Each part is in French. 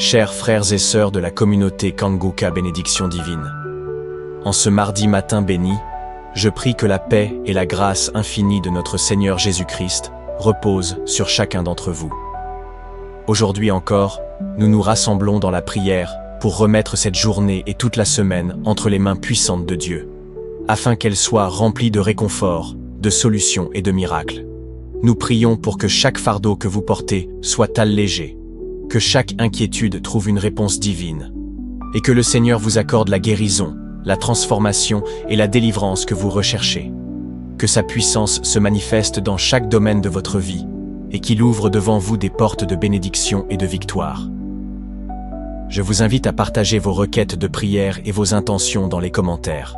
Chers frères et sœurs de la communauté Kanguka Bénédiction Divine, en ce mardi matin béni, je prie que la paix et la grâce infinie de notre Seigneur Jésus-Christ reposent sur chacun d'entre vous. Aujourd'hui encore, nous nous rassemblons dans la prière pour remettre cette journée et toute la semaine entre les mains puissantes de Dieu, afin qu'elle soit remplie de réconfort, de solutions et de miracles. Nous prions pour que chaque fardeau que vous portez soit allégé, que chaque inquiétude trouve une réponse divine, et que le Seigneur vous accorde la guérison, la transformation et la délivrance que vous recherchez. Que sa puissance se manifeste dans chaque domaine de votre vie, et qu'il ouvre devant vous des portes de bénédiction et de victoire. Je vous invite à partager vos requêtes de prière et vos intentions dans les commentaires.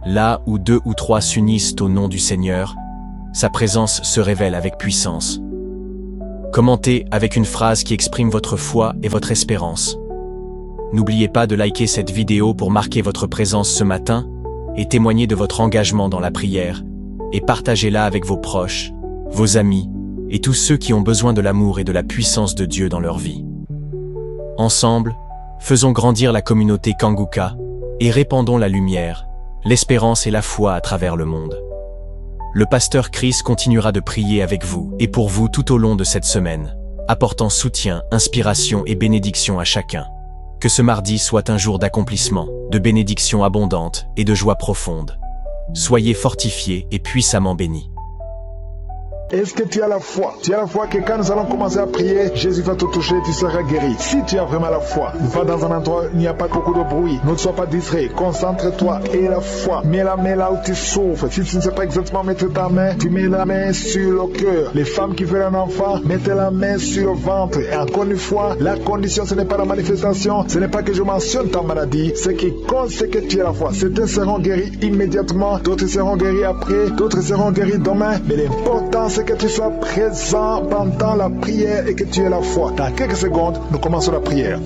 Là où 2 ou 3 s'unissent au nom du Seigneur, sa présence se révèle avec puissance. Commentez avec une phrase qui exprime votre foi et votre espérance. N'oubliez pas de liker cette vidéo pour marquer votre présence ce matin et témoigner de votre engagement dans la prière, et partagez-la avec vos proches, vos amis et tous ceux qui ont besoin de l'amour et de la puissance de Dieu dans leur vie. Ensemble, faisons grandir la communauté Kanguka et répandons la lumière, l'espérance et la foi à travers le monde. Le pasteur Chris continuera de prier avec vous et pour vous tout au long de cette semaine, apportant soutien, inspiration et bénédiction à chacun. Que ce mardi soit un jour d'accomplissement, de bénédiction abondante et de joie profonde. Soyez fortifiés et puissamment bénis. Est-ce que tu as la foi? Tu as la foi que quand nous allons commencer à prier, Jésus va te toucher, tu seras guéri. Si tu as vraiment la foi, va dans un endroit où il n'y a pas beaucoup de bruit. Ne sois pas distrait, concentre-toi et la foi. Mets là où tu souffres. Si tu ne sais pas exactement mettre ta main, tu mets la main sur le cœur. Les femmes qui veulent un enfant, mettez la main sur le ventre. Et encore une fois, la condition, ce n'est pas la manifestation, ce n'est pas que je mentionne ta maladie. Ce qui compte, c'est que tu as la foi. Certains seront guéris immédiatement, d'autres seront guéris après, d'autres seront guéris demain. Mais l'important, c'est que tu sois présent pendant la prière et que tu aies la foi. Dans quelques secondes, nous commençons la prière.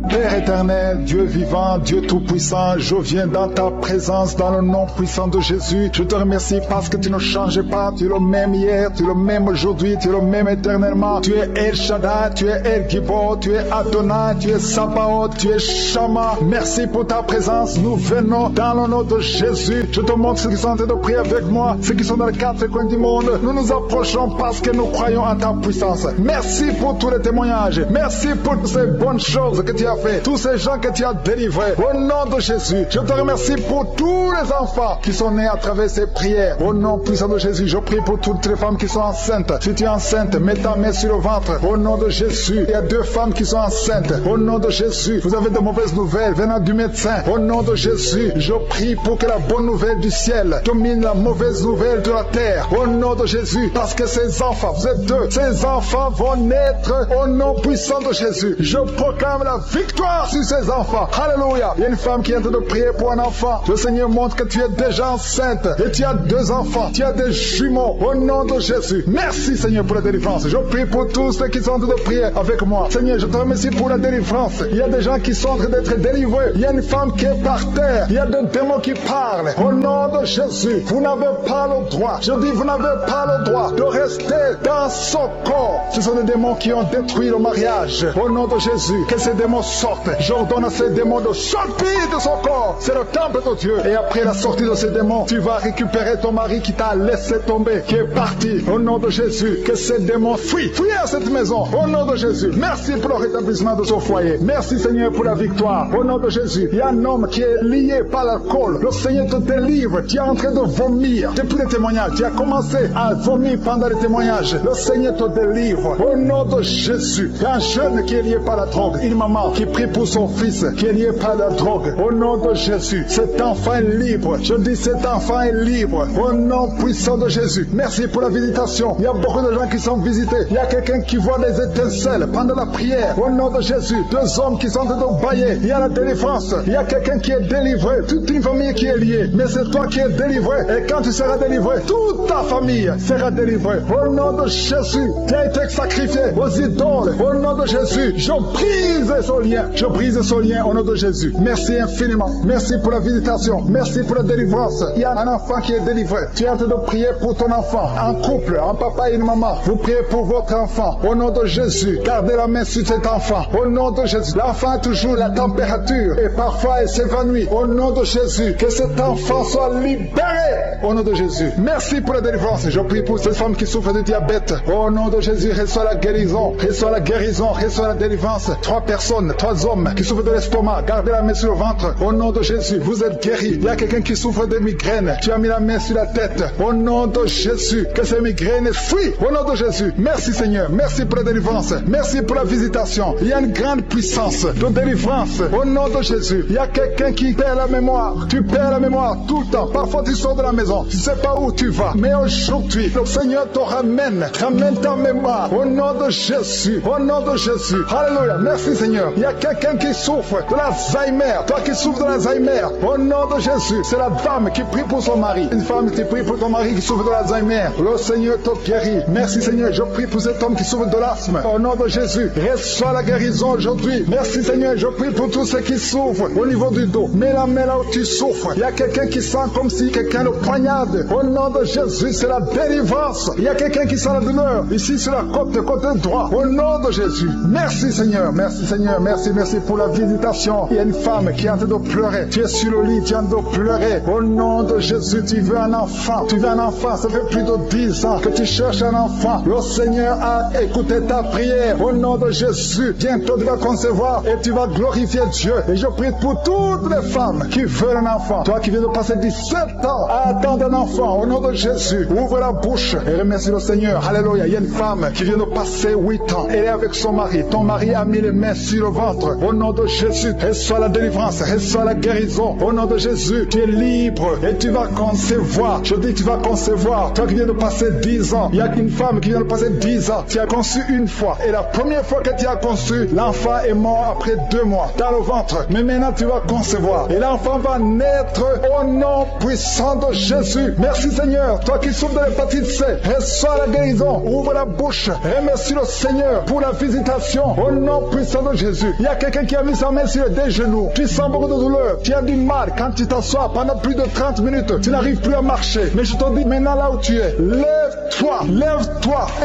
Père éternel, Dieu vivant, Dieu tout-puissant, je viens dans ta présence dans le nom puissant de Jésus. Je te remercie parce que tu ne changes pas. Tu es le même hier, tu es le même aujourd'hui, tu es le même éternellement. Tu es El Shaddai, tu es El Gibor, tu es Adonai, tu es Sabaoth, tu es Shama. Merci pour ta présence. Nous venons dans le nom de Jésus. Je te montre ceux qui sont en train de prier avec moi, ceux qui sont dans les 4 coins du monde. Nous nous approchons parce que nous croyons en ta puissance. Merci pour tous les témoignages. Merci pour toutes ces bonnes choses que tu as fait, tous ces gens que tu as délivrés. Au nom de Jésus, je te remercie pour tous les enfants qui sont nés à travers ces prières. Au nom puissant de Jésus, je prie pour toutes les femmes qui sont enceintes. Si tu es enceinte, mets ta main sur le ventre. Au nom de Jésus, il y a 2 femmes qui sont enceintes. Au nom de Jésus, vous avez de mauvaises nouvelles venant du médecin. Au nom de Jésus, je prie pour que la bonne nouvelle du ciel domine la mauvaise nouvelle de la terre. Au nom de Jésus, parce que ces enfants, vous êtes 2, ces enfants vont naître au nom puissant de Jésus. Je proclame la victoire sur ces enfants. Alléluia. Il y a une femme qui est en train de prier pour un enfant. Le Seigneur montre que tu es déjà enceinte et tu as 2 enfants. Tu as des jumeaux. Au nom de Jésus. Merci Seigneur pour la délivrance. Je prie pour tous ceux qui sont en train de prier avec moi. Seigneur, je te remercie pour la délivrance. Il y a des gens qui sont en train d'être délivrés. Il y a une femme qui est par terre. Il y a des démons qui parlent. Au nom de Jésus, vous n'avez pas le droit. Je dis, vous n'avez pas le droit de rester dans son corps. Ce sont des démons qui ont détruit le mariage. Au nom de Jésus, que ces démons sortent. J'ordonne à ces démons de sortir de son corps. C'est le temple de Dieu. Et après la sortie de ces démons, tu vas récupérer ton mari qui t'a laissé tomber, qui est parti. Au nom de Jésus, que ces démons fuient. Fuis à cette maison. Au nom de Jésus. Merci pour le rétablissement de son foyer. Merci Seigneur pour la victoire. Au nom de Jésus. Il y a un homme qui est lié par l'alcool. Le Seigneur te délivre. Tu es en train de vomir. Depuis les témoignages, tu as commencé à vomir pendant les témoignages. Le Seigneur te délivre. Au nom de Jésus. Il y a un jeune qui est lié par la drogue. Une maman qui prie pour son fils qui est lié par la drogue. Au nom de Jésus, cet enfant est libre. Je dis cet enfant est libre. Au nom puissant de Jésus. Merci pour la visitation. Il y a beaucoup de gens qui sont visités. Il y a quelqu'un qui voit des étincelles pendant la prière. Au nom de Jésus, 2 hommes qui sont en train de bailler. Il y a la délivrance. Il y a quelqu'un qui est délivré. Toute une famille qui est liée. Mais c'est toi qui es délivré. Et quand tu seras délivré, toute ta famille sera délivrée. Au nom de Jésus, tu as été sacrifié aux idoles. Au nom de Jésus, je brise ce lien. Je brise ce lien au nom de Jésus. Merci infiniment. Merci pour la visitation. Merci pour la délivrance. Il y a un enfant qui est délivré. Tu es en train de prier pour ton enfant. Un couple, un papa et une maman. Vous priez pour votre enfant. Au nom de Jésus, gardez la main sur cet enfant. Au nom de Jésus. L'enfant a toujours la température et parfois il s'évanouit. Au nom de Jésus, que cet enfant soit libéré. Au nom de Jésus. Merci pour la délivrance. Je prie pour cette femme qui souffre de diabète. Au nom de Jésus, reçois la guérison. Reçois la guérison. Reçois la délivrance. 3 personnes, 3 hommes qui souffrent de l'estomac. Gardez la main sur le ventre. Au nom de Jésus, vous êtes guéris. Il y a quelqu'un qui souffre de migraine. Tu as mis la main sur la tête. Au nom de Jésus, que ces migraines fuient. Au nom de Jésus. Merci Seigneur. Merci pour la délivrance. Merci pour la visitation. Il y a une grande puissance de délivrance. Au nom de Jésus. Il y a quelqu'un qui perd la mémoire. Tu perds la mémoire tout le temps. Parfois tu sors de la maison. Tu ne sais pas où tu vas. Mais aujourd'hui, le Seigneur te ramène. Ramène ta mémoire. Au nom de Jésus. Au nom de Jésus. Alléluia. Merci Seigneur. Il y a quelqu'un qui souffre de l'Alzheimer. Toi qui souffres de l'Alzheimer. Au nom de Jésus. C'est la femme qui prie pour son mari. Une femme qui prie pour ton mari qui souffre de l'Alzheimer. Le Seigneur te guérit. Merci Seigneur. Je prie pour cet homme qui souffre de l'asthme. Au nom de Jésus. Reçois la guérison aujourd'hui. Merci Seigneur. Je prie pour tous ceux qui souffrent au niveau du dos. Mets la main là où tu souffres. Il y a quelqu'un qui sent comme si quelqu'un le poignarde. Au nom de Jésus, c'est la délivrance. Il y a quelqu'un qui sent la douleur. Ici sur la côté droit. Au nom de Jésus. Merci Seigneur. Merci Seigneur. Merci pour la visitation. Il y a une femme qui est en train de pleurer. Tu es sur le lit, tu es en train de pleurer. Au nom de Jésus, tu veux un enfant. Tu veux un enfant. Ça fait plus de 10 ans que tu cherches un enfant. Le Seigneur a écouté ta prière. Au nom de Jésus, bientôt tu vas concevoir et tu vas glorifier Dieu. Et je prie pour toutes les femmes qui veulent un enfant. Toi qui viens de passer 17 ans à attendre un enfant. Au nom de Jésus, ouvre la bouche et remercie le Seigneur. Alléluia. Il y a une femme qui vient de passer 8 ans. Elle est avec son mari. Ton mari a mis les mains sur le ventre. Au nom de Jésus, reçois la délivrance, reçois la guérison. Au nom de Jésus, tu es libre et tu vas concevoir. Je dis tu vas concevoir. Toi qui viens de passer 10 ans, il y a une femme qui vient de passer 10 ans. Tu as conçu une fois. Et la première fois que tu as conçu, l'enfant est mort après 2 mois dans le ventre. Mais maintenant tu vas concevoir. Et l'enfant va naître au nom puissant de Jésus. Merci Seigneur. Toi qui souffres de l'hépatite C, reçois la guérison. Ouvre la bouche. Remercie le Seigneur pour la visitation. Au nom puissant de Jésus. Il y a quelqu'un qui a mis sa main sur des genoux. Tu sens beaucoup de douleur. Tu as du mal quand tu t'assois pendant plus de 30 minutes. Tu n'arrives plus à marcher. Mais je te dis maintenant là où tu es, lève-toi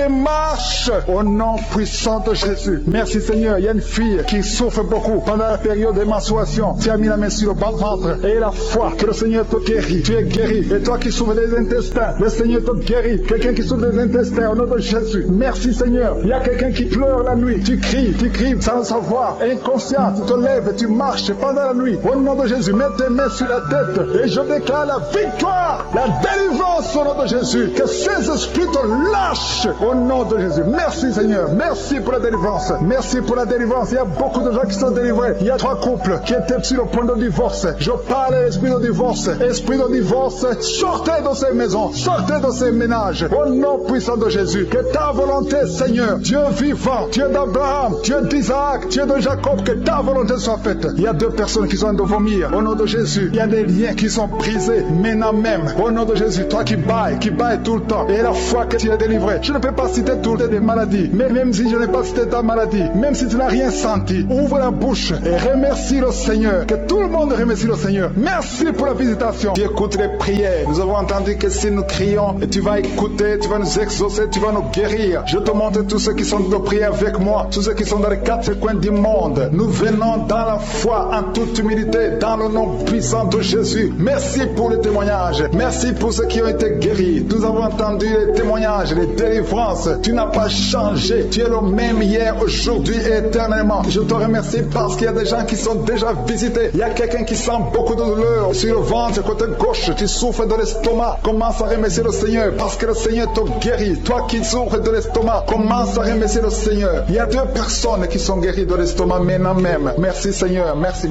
et marche au nom puissant de Jésus. Merci Seigneur. Il y a une fille qui souffre beaucoup pendant la période de menstruation. Tu as mis la main sur le bas ventre et la foi que le Seigneur te guérit. Tu es guéri. Et toi qui souffres des intestins, le Seigneur te guérit. Quelqu'un qui souffre des intestins au nom de Jésus. Merci Seigneur. Il y a quelqu'un qui pleure la nuit. Tu cries sans le savoir. Inconscient, tu te lèves et tu marches pendant la nuit. Au nom de Jésus, mets tes mains sur la tête et je déclare la victoire, la délivrance au nom de Jésus. Que ces esprits te lâchent au nom de Jésus. Merci Seigneur. Merci pour la délivrance. Merci pour la délivrance. Il y a beaucoup de gens qui sont délivrés. Il y a 3 couples qui étaient sur le point de divorce. Je parle à l'esprit de divorce. Esprit de divorce, sortez de ces maisons. Sortez de ces ménages. Au nom puissant de Jésus. Que ta volonté, Seigneur, Dieu vivant, Dieu d'Abraham, Dieu d'Isaac, Dieu de Jacob, que ta volonté soit faite. Il y a 2 personnes qui sont en train de vomir. Au nom de Jésus, il y a des liens qui sont brisés maintenant même. Au nom de Jésus, toi qui bailles tout le temps. Et la foi que tu es délivré. Je ne peux pas citer toutes les maladies. Mais même si je n'ai pas cité ta maladie, même si tu n'as rien senti, ouvre la bouche et remercie le Seigneur. Que tout le monde remercie le Seigneur. Merci pour la visitation. Tu écoutes les prières. Nous avons entendu que si nous crions, tu vas écouter, tu vas nous exaucer, tu vas nous guérir. Je te montre tous ceux qui sont de prier avec moi, tous ceux qui sont dans les 4 coins du monde. Nous venons dans la foi, en toute humilité, dans le nom puissant de Jésus. Merci pour les témoignages. Merci pour ceux qui ont été guéris. Nous avons entendu les témoignages, les délivrances. Tu n'as pas changé. Tu es le même hier, aujourd'hui et éternellement. Je te remercie parce qu'il y a des gens qui sont déjà visités. Il y a quelqu'un qui sent beaucoup de douleur sur le ventre, côté gauche. Tu souffres de l'estomac. Commence à remercier le Seigneur parce que le Seigneur te guérit. Toi qui souffres de l'estomac, commence à remercier le Seigneur. Il y a 2 personnes qui sont guéries de l'estomac maintenant même. Merci Seigneur. Merci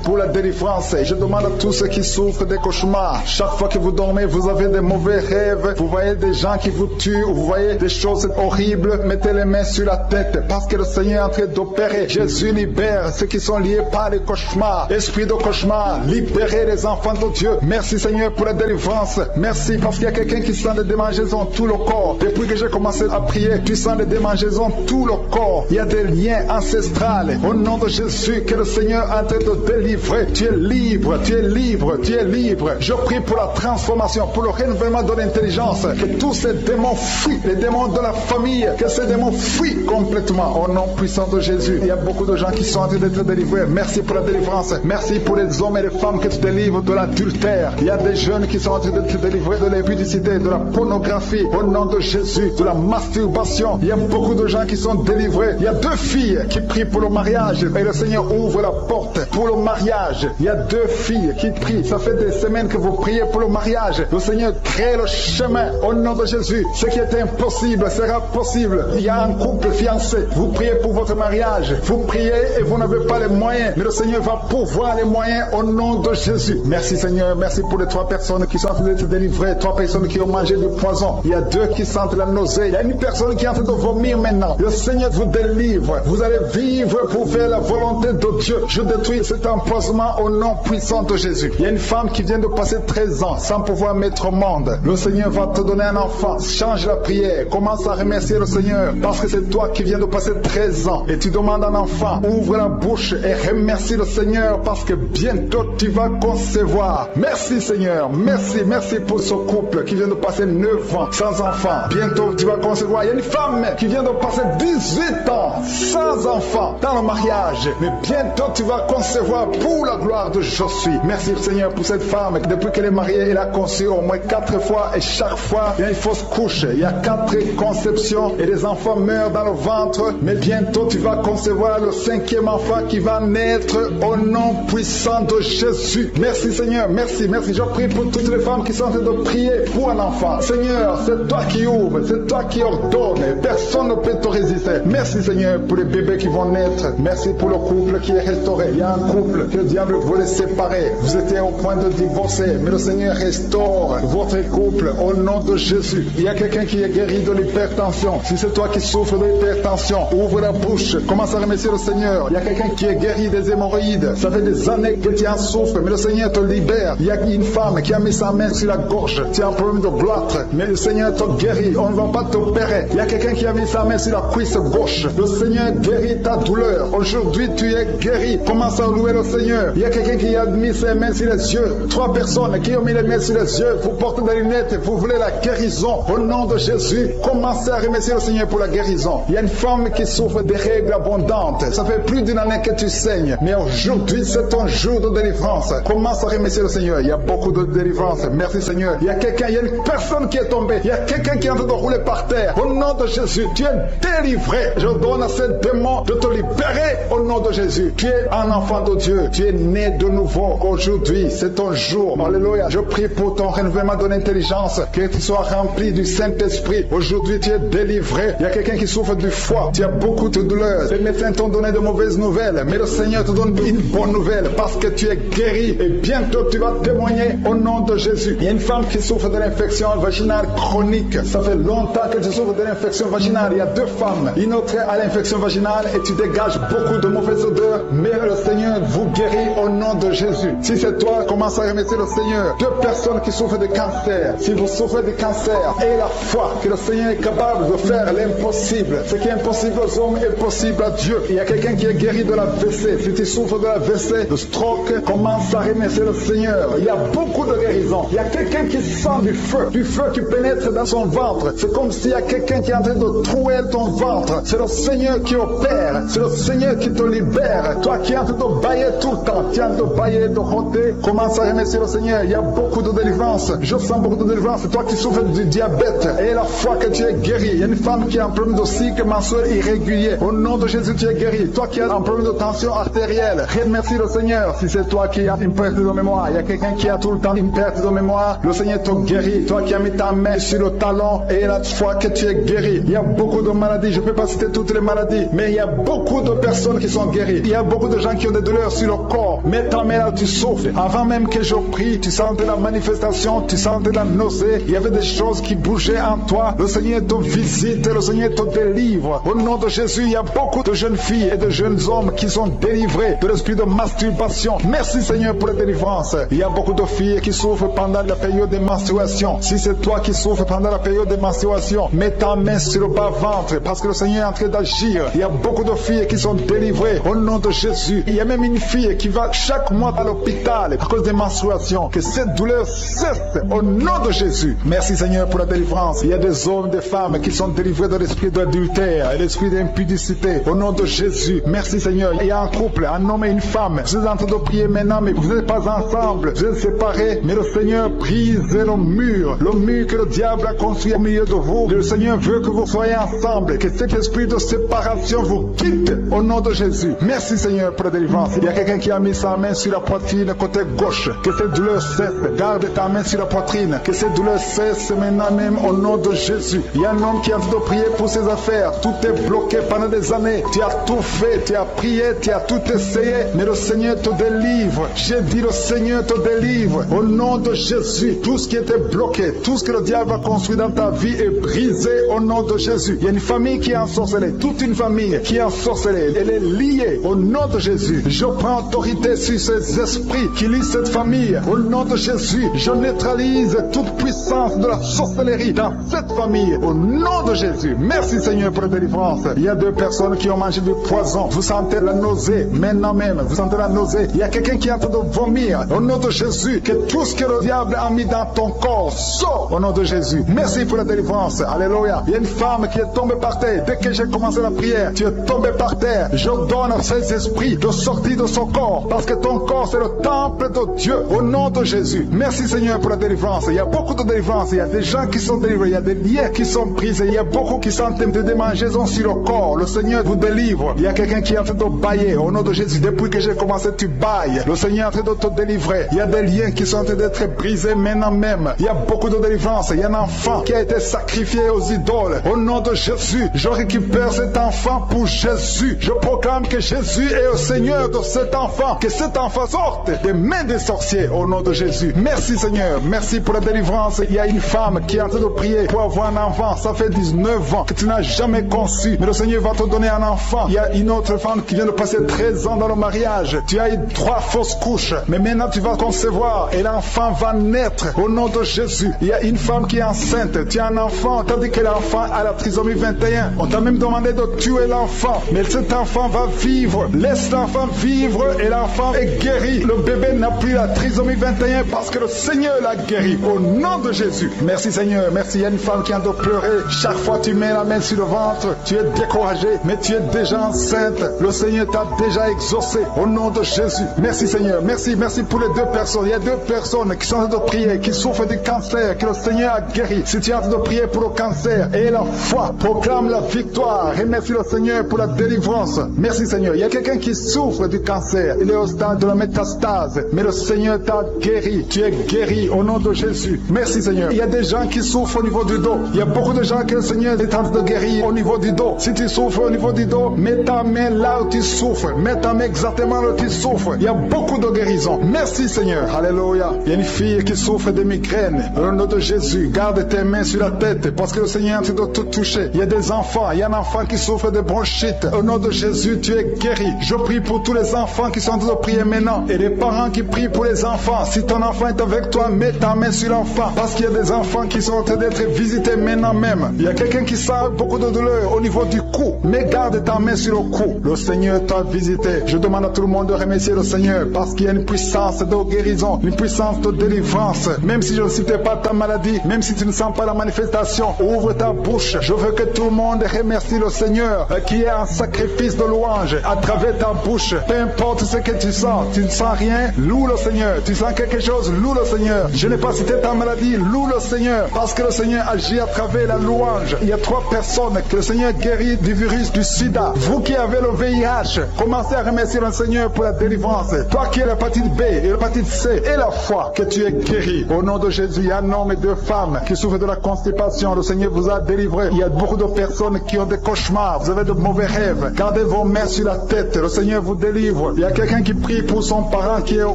pour la délivrance. Je demande à tous ceux qui souffrent des cauchemars. Chaque fois que vous dormez, vous avez des mauvais rêves. Vous voyez des des gens qui vous tuent, ou vous voyez des choses horribles, mettez les mains sur la tête, parce que le Seigneur est en train d'opérer. Jésus libère ceux qui sont liés par les cauchemars. Esprit de cauchemar, libérez les enfants de Dieu. Merci Seigneur pour la délivrance. Merci parce qu'il y a quelqu'un qui sent des démangeaisons tout le corps. Depuis que j'ai commencé à prier, tu sens des démangeaisons tout le corps. Il y a des liens ancestrales. Au nom de Jésus, que le Seigneur est en train de délivrer. Tu es libre, tu es libre, tu es libre. Je prie pour la transformation, pour le renouvellement de l'intelligence. Que tous ces démons fuient, les démons de la famille, que ces démons fuient complètement. Au nom puissant de Jésus, il y a beaucoup de gens qui sont en train d'être délivrés. Merci pour la délivrance. Merci pour les hommes et les femmes que tu délivres de l'adultère. Il y a des jeunes qui sont en train d'être délivrés de l'impudicité, de la pornographie. Au nom de Jésus, de la masturbation. Il y a beaucoup de gens qui sont délivrés. Il y a 2 filles qui prient pour le mariage et le Seigneur ouvre la porte pour le mariage. Il y a 2 filles qui prient. Ça fait des semaines que vous priez pour le mariage. Le Seigneur crée le chemin. Au nom de Jésus, ce qui est impossible sera possible. Il y a un couple fiancé. Vous priez pour votre mariage. Vous priez et vous n'avez pas les moyens. Mais le Seigneur va pourvoir les moyens au nom de Jésus. Merci Seigneur. Merci pour les 3 personnes qui sont en train d'être délivrées. 3 personnes qui ont mangé du poison. Il y a 2 qui sentent la nausée. Il y a une personne qui est en train de vomir maintenant. Le Seigneur vous délivre. Vous allez vivre pour faire la volonté de Dieu. Je détruis cet empoisonnement au nom puissant de Jésus. Il y a une femme qui vient de passer 13 ans sans pouvoir mettre au monde. Le Seigneur va te donner un enfant. Change la prière. Commence à remercier le Seigneur parce que c'est toi qui viens de passer 13 ans et tu demandes un enfant. Ouvre la bouche et remercie le Seigneur parce que bientôt tu vas concevoir. Merci Seigneur. Merci pour ce couple qui vient de passer 9 ans sans enfant. Bientôt tu vas concevoir. Il y a une femme qui vient de passer 18 ans sans enfant dans le mariage. Mais bientôt tu vas concevoir pour la gloire de Je suis. Merci Seigneur pour cette femme. Depuis qu'elle est mariée, elle a conçu au moins 4 fois et chaque fois il y a une fausse couche. Il y a 4 conceptions et les enfants meurent dans le ventre. Mais bientôt tu vas concevoir le 5e enfant qui va naître au nom puissant de Jésus. Merci Seigneur, merci. Je prie pour toutes les femmes qui sont en train de prier pour un enfant. Seigneur, c'est toi qui ouvres, c'est toi qui ordonnes. Personne ne peut te résister. Merci Seigneur pour les bébés qui vont naître. Merci pour le couple qui est restauré. Il y a un couple que le diable voulait séparer. Vous étiez au point de divorcer, mais le Seigneur restaure votre couple au nom de Jésus. Il y a quelqu'un qui est guéri de l'hypertension. Si c'est toi qui souffres de l'hypertension, ouvre la bouche, commence à remercier le Seigneur. Il y a quelqu'un qui est guéri des hémorroïdes. Ça fait des années que tu en souffres, mais le Seigneur te libère. Il y a une femme qui a mis sa main sur la gorge. Tu as un problème de gloître, mais le Seigneur te guérit. On ne va pas t'opérer. Il y a quelqu'un qui a mis sa main sur la cuisse gauche. Le Seigneur guérit ta douleur. Aujourd'hui, tu es guéri. Commence à louer le Seigneur. Il y a quelqu'un qui a mis ses mains sur les yeux. 3 personnes qui ont mis les mains sur les yeux. Vous portez des lunettes. Vous voulez la guérison. Au nom de Jésus, commencez à remercier le Seigneur pour la guérison. Il y a une femme qui souffre des règles abondantes. Ça fait plus d'1 année que tu saignes. Mais aujourd'hui, c'est ton jour de délivrance. Commence à remercier le Seigneur. Il y a beaucoup de délivrance. Merci Seigneur. Il y a une personne qui est tombée. Il y a quelqu'un qui est en train de rouler par terre. Au nom de Jésus, tu es délivré. Je donne à ces démons de te libérer au nom de Jésus. Tu es un enfant de Dieu. Tu es né de nouveau. Aujourd'hui, c'est ton jour. Alléluia. Je prie pour ton renouvellement de l'intelligence. Que tu sois rempli du Saint-Esprit. Aujourd'hui, tu es délivré. Il y a quelqu'un qui souffre du foie. Tu as beaucoup de douleurs. Les médecins t'ont donné de mauvaises nouvelles. Mais le Seigneur te donne une bonne nouvelle parce que tu es guéri. Et bientôt, tu vas témoigner au nom de Jésus. Il y a une femme qui souffre de l'infection vaginale chronique. Ça fait longtemps que tu souffres de l'infection vaginale. Il y a 2 femmes. Une autre a l'infection vaginale et tu dégages beaucoup de mauvaises odeurs. Mais le Seigneur vous guérit au nom de Jésus. Si c'est toi, commence à remercier le Seigneur. 2 personnes qui souffrent de cancer. Si vous souffrez de cancer, ayez la foi que le Seigneur est capable de faire l'impossible. Ce qui est impossible aux hommes est possible à Dieu. Il y a quelqu'un qui est guéri de la WC. Si tu souffres de la WC, de stroke, commence à remercier le Seigneur. Il y a beaucoup de guérisons. Il y a quelqu'un qui sent du feu qui pénètre dans son ventre. C'est comme s'il y a quelqu'un qui est en train de trouer ton ventre. C'est le Seigneur qui opère. C'est le Seigneur qui te libère. Toi qui es en train de bailler tout le temps, tu es en train de bailler, de rôter, commence à remercier le Seigneur. Il y a beaucoup de délivrance. Je sens beaucoup de délivrance. Toi qui souffres du diabète, et la foi que tu es guéri. Il y a une femme qui a un problème de cycle mensuel irrégulier. Au nom de Jésus, tu es guéri. Toi qui as un problème de tension artérielle, remercie le Seigneur. Si c'est toi qui as une perte de mémoire, il y a quelqu'un qui a tout le temps une perte de mémoire, le Seigneur te guérit. Toi qui as mis ta main sur le talon et la foi que tu es guéri. Il y a beaucoup de maladies. Je ne peux pas citer toutes les maladies, mais il y a beaucoup de personnes qui sont guéries. Il y a beaucoup de gens qui ont des douleurs sur le corps. Mets ta main là où tu souffres. Avant même que je prie, tu sentais la manifestation, tu sentais la nausée. Il y avait des chose qui bougeait en toi, le Seigneur te visite, le Seigneur te délivre. Au nom de Jésus, il y a beaucoup de jeunes filles et de jeunes hommes qui sont délivrés de l'esprit de masturbation. Merci Seigneur pour la délivrance. Il y a beaucoup de filles qui souffrent pendant la période de menstruation. Si c'est toi qui souffres pendant la période de menstruation, mets ta main sur le bas-ventre parce que le Seigneur est en train d'agir. Il y a beaucoup de filles qui sont délivrées au nom de Jésus. Il y a même une fille qui va chaque mois à l'hôpital à cause des menstruations. Que cette douleur cesse au nom de Jésus. Merci Seigneur pour la délivrance. Il y a des hommes, des femmes qui sont délivrés de l'esprit d'adultère et l'esprit d'impudicité au nom de Jésus. Merci Seigneur. Il y a un couple, un homme et une femme. Vous êtes en train de prier maintenant, mais vous n'êtes pas ensemble. Vous êtes séparés, mais le Seigneur brise le mur que le diable a construit au milieu de vous. Le Seigneur veut que vous soyez ensemble, que cet esprit de séparation vous quitte au nom de Jésus. Merci Seigneur pour la délivrance. Il y a quelqu'un qui a mis sa main sur la poitrine côté gauche. Que cette douleur cesse. Garde ta main sur la poitrine. Que cette douleur cesse maintenant même au nom de Jésus. Il y a un homme qui est en train de prier pour ses affaires. Tout est bloqué pendant des années. Tu as tout fait, tu as prié, tu as tout essayé, mais le Seigneur te délivre. J'ai dit le Seigneur te délivre. Au nom de Jésus, tout ce qui était bloqué, tout ce que le diable a construit dans ta vie est brisé au nom de Jésus. Il y a une famille qui est ensorcelée, toute une famille qui est ensorcelée. Elle est liée au nom de Jésus. Je prends autorité sur ces esprits qui lient cette famille. Au nom de Jésus, je neutralise toute puissance de la sorcellerie dans cette famille. Au nom de Jésus. Merci Seigneur pour la délivrance. Il y a deux personnes qui ont mangé du poison. Vous sentez la nausée. Maintenant même, vous sentez la nausée. Il y a quelqu'un qui est en train de vomir. Au nom de Jésus, que tout ce que le diable a mis dans ton corps sort au nom de Jésus. Merci pour la délivrance. Alléluia. Il y a une femme qui est tombée par terre. Dès que j'ai commencé la prière, tu es tombé par terre. Je donne à ces esprits de sortir de son corps. Parce que ton corps, c'est le temple de Dieu. Au nom de Jésus. Merci Seigneur pour la délivrance. Il y a beaucoup de délivrance. Il y a des gens qui sont délivrés. Il y a des liens qui sont brisés. Il y a beaucoup qui sont en train de démangeaisons sur le corps. Le Seigneur vous délivre. Il y a quelqu'un qui est en train de bailler. Au nom de Jésus, depuis que j'ai commencé, tu bailles. Le Seigneur est en train de te délivrer. Il y a des liens qui sont en train d'être brisés maintenant même. Il y a beaucoup de délivrance. Il y a un enfant qui a été sacrifié aux idoles. Au nom de Jésus, je récupère cet enfant pour Jésus. Je proclame que Jésus est le Seigneur de cet enfant. Que cet enfant sorte des mains des sorciers au nom de Jésus. Merci Seigneur. Merci pour la délivrance. Il y a une femme qui est en train de prier pour avoir un enfant. Ça fait 19 ans que tu n'as jamais conçu. Mais le Seigneur va te donner un enfant. Il y a une autre femme qui vient de passer 13 ans dans le mariage. Tu as eu 3 fausses couches. Mais maintenant tu vas concevoir et l'enfant va naître au nom de Jésus. Il y a une femme qui est enceinte. Tu as un enfant. Tandis que l'enfant a la trisomie 21. On t'a même demandé de tuer l'enfant. Mais cet enfant va vivre. Laisse l'enfant vivre et l'enfant est guéri. Le bébé n'a plus la trisomie 21 parce que le Seigneur l'a guéri. Au nom de Jésus. Merci Seigneur. Merci. Il y a une femme qui a de pleurer. Chaque fois tu mets la main sur le ventre, tu es découragé, mais tu es déjà enceinte. Le Seigneur t'a déjà exaucé. Au nom de Jésus. Merci Seigneur. Merci. Merci pour les deux personnes. Il y a deux personnes qui sont en train de prier, qui souffrent du cancer, que le Seigneur a guéri. Si tu es en train de prier pour le cancer et la foi, proclame la victoire. Remercie le Seigneur pour la délivrance. Merci Seigneur. Il y a quelqu'un qui souffre du cancer. Il est au stade de la métastase, mais le Seigneur t'a guéri. Tu es guéri au nom de Jésus. Merci Seigneur. Il y a des gens qui souffrent au niveau du dos. Il y a beaucoup de gens que le Seigneur est en train de guérir au niveau du dos. Si tu souffres au niveau du dos, mets ta main là où tu souffres. Mets ta main exactement là où tu souffres. Il y a beaucoup de guérisons. Merci Seigneur. Alléluia. Il y a une fille qui souffre de migraines. Au nom de Jésus, garde tes mains sur la tête parce que le Seigneur est en train de te toucher. Il y a des enfants. Il y a un enfant qui souffre de bronchite. Au nom de Jésus, tu es guéri. Je prie pour tous les enfants qui sont en train de prier maintenant et les parents qui prient pour les enfants. Si ton enfant est avec toi, mets ta main sur l'enfant parce qu'il y a des enfants qui sont en train d'être visités maintenant même. Il y a quelqu'un qui sent beaucoup de douleur au niveau du cou. Mais garde ta main sur le cou. Le Seigneur t'a visité. Je demande à tout le monde de remercier le Seigneur parce qu'il y a une puissance de guérison, une puissance de délivrance. Même si je ne citais pas ta maladie, même si tu ne sens pas la manifestation, ouvre ta bouche. Je veux que tout le monde remercie le Seigneur qui est un sacrifice de louange à travers ta bouche. Peu importe ce que tu sens, tu ne sens rien, loue le Seigneur. Tu sens quelque chose, loue le Seigneur. Je n'ai pas cité ta maladie, loue le Seigneur parce que le Seigneur agit à travers la louange. Il y a 3 personnes que le Seigneur guérit du virus du sida. Vous qui avez le VIH, commencez à remercier le Seigneur pour la délivrance. Toi qui as l'hépatite B et l'hépatite C et la foi, que tu es guéri. Au nom de Jésus, il y a un homme et 2 femmes qui souffrent de la constipation. Le Seigneur vous a délivré. Il y a beaucoup de personnes qui ont des cauchemars. Vous avez de mauvais rêves. Gardez vos mains sur la tête. Le Seigneur vous délivre. Il y a quelqu'un qui prie pour son parent qui est au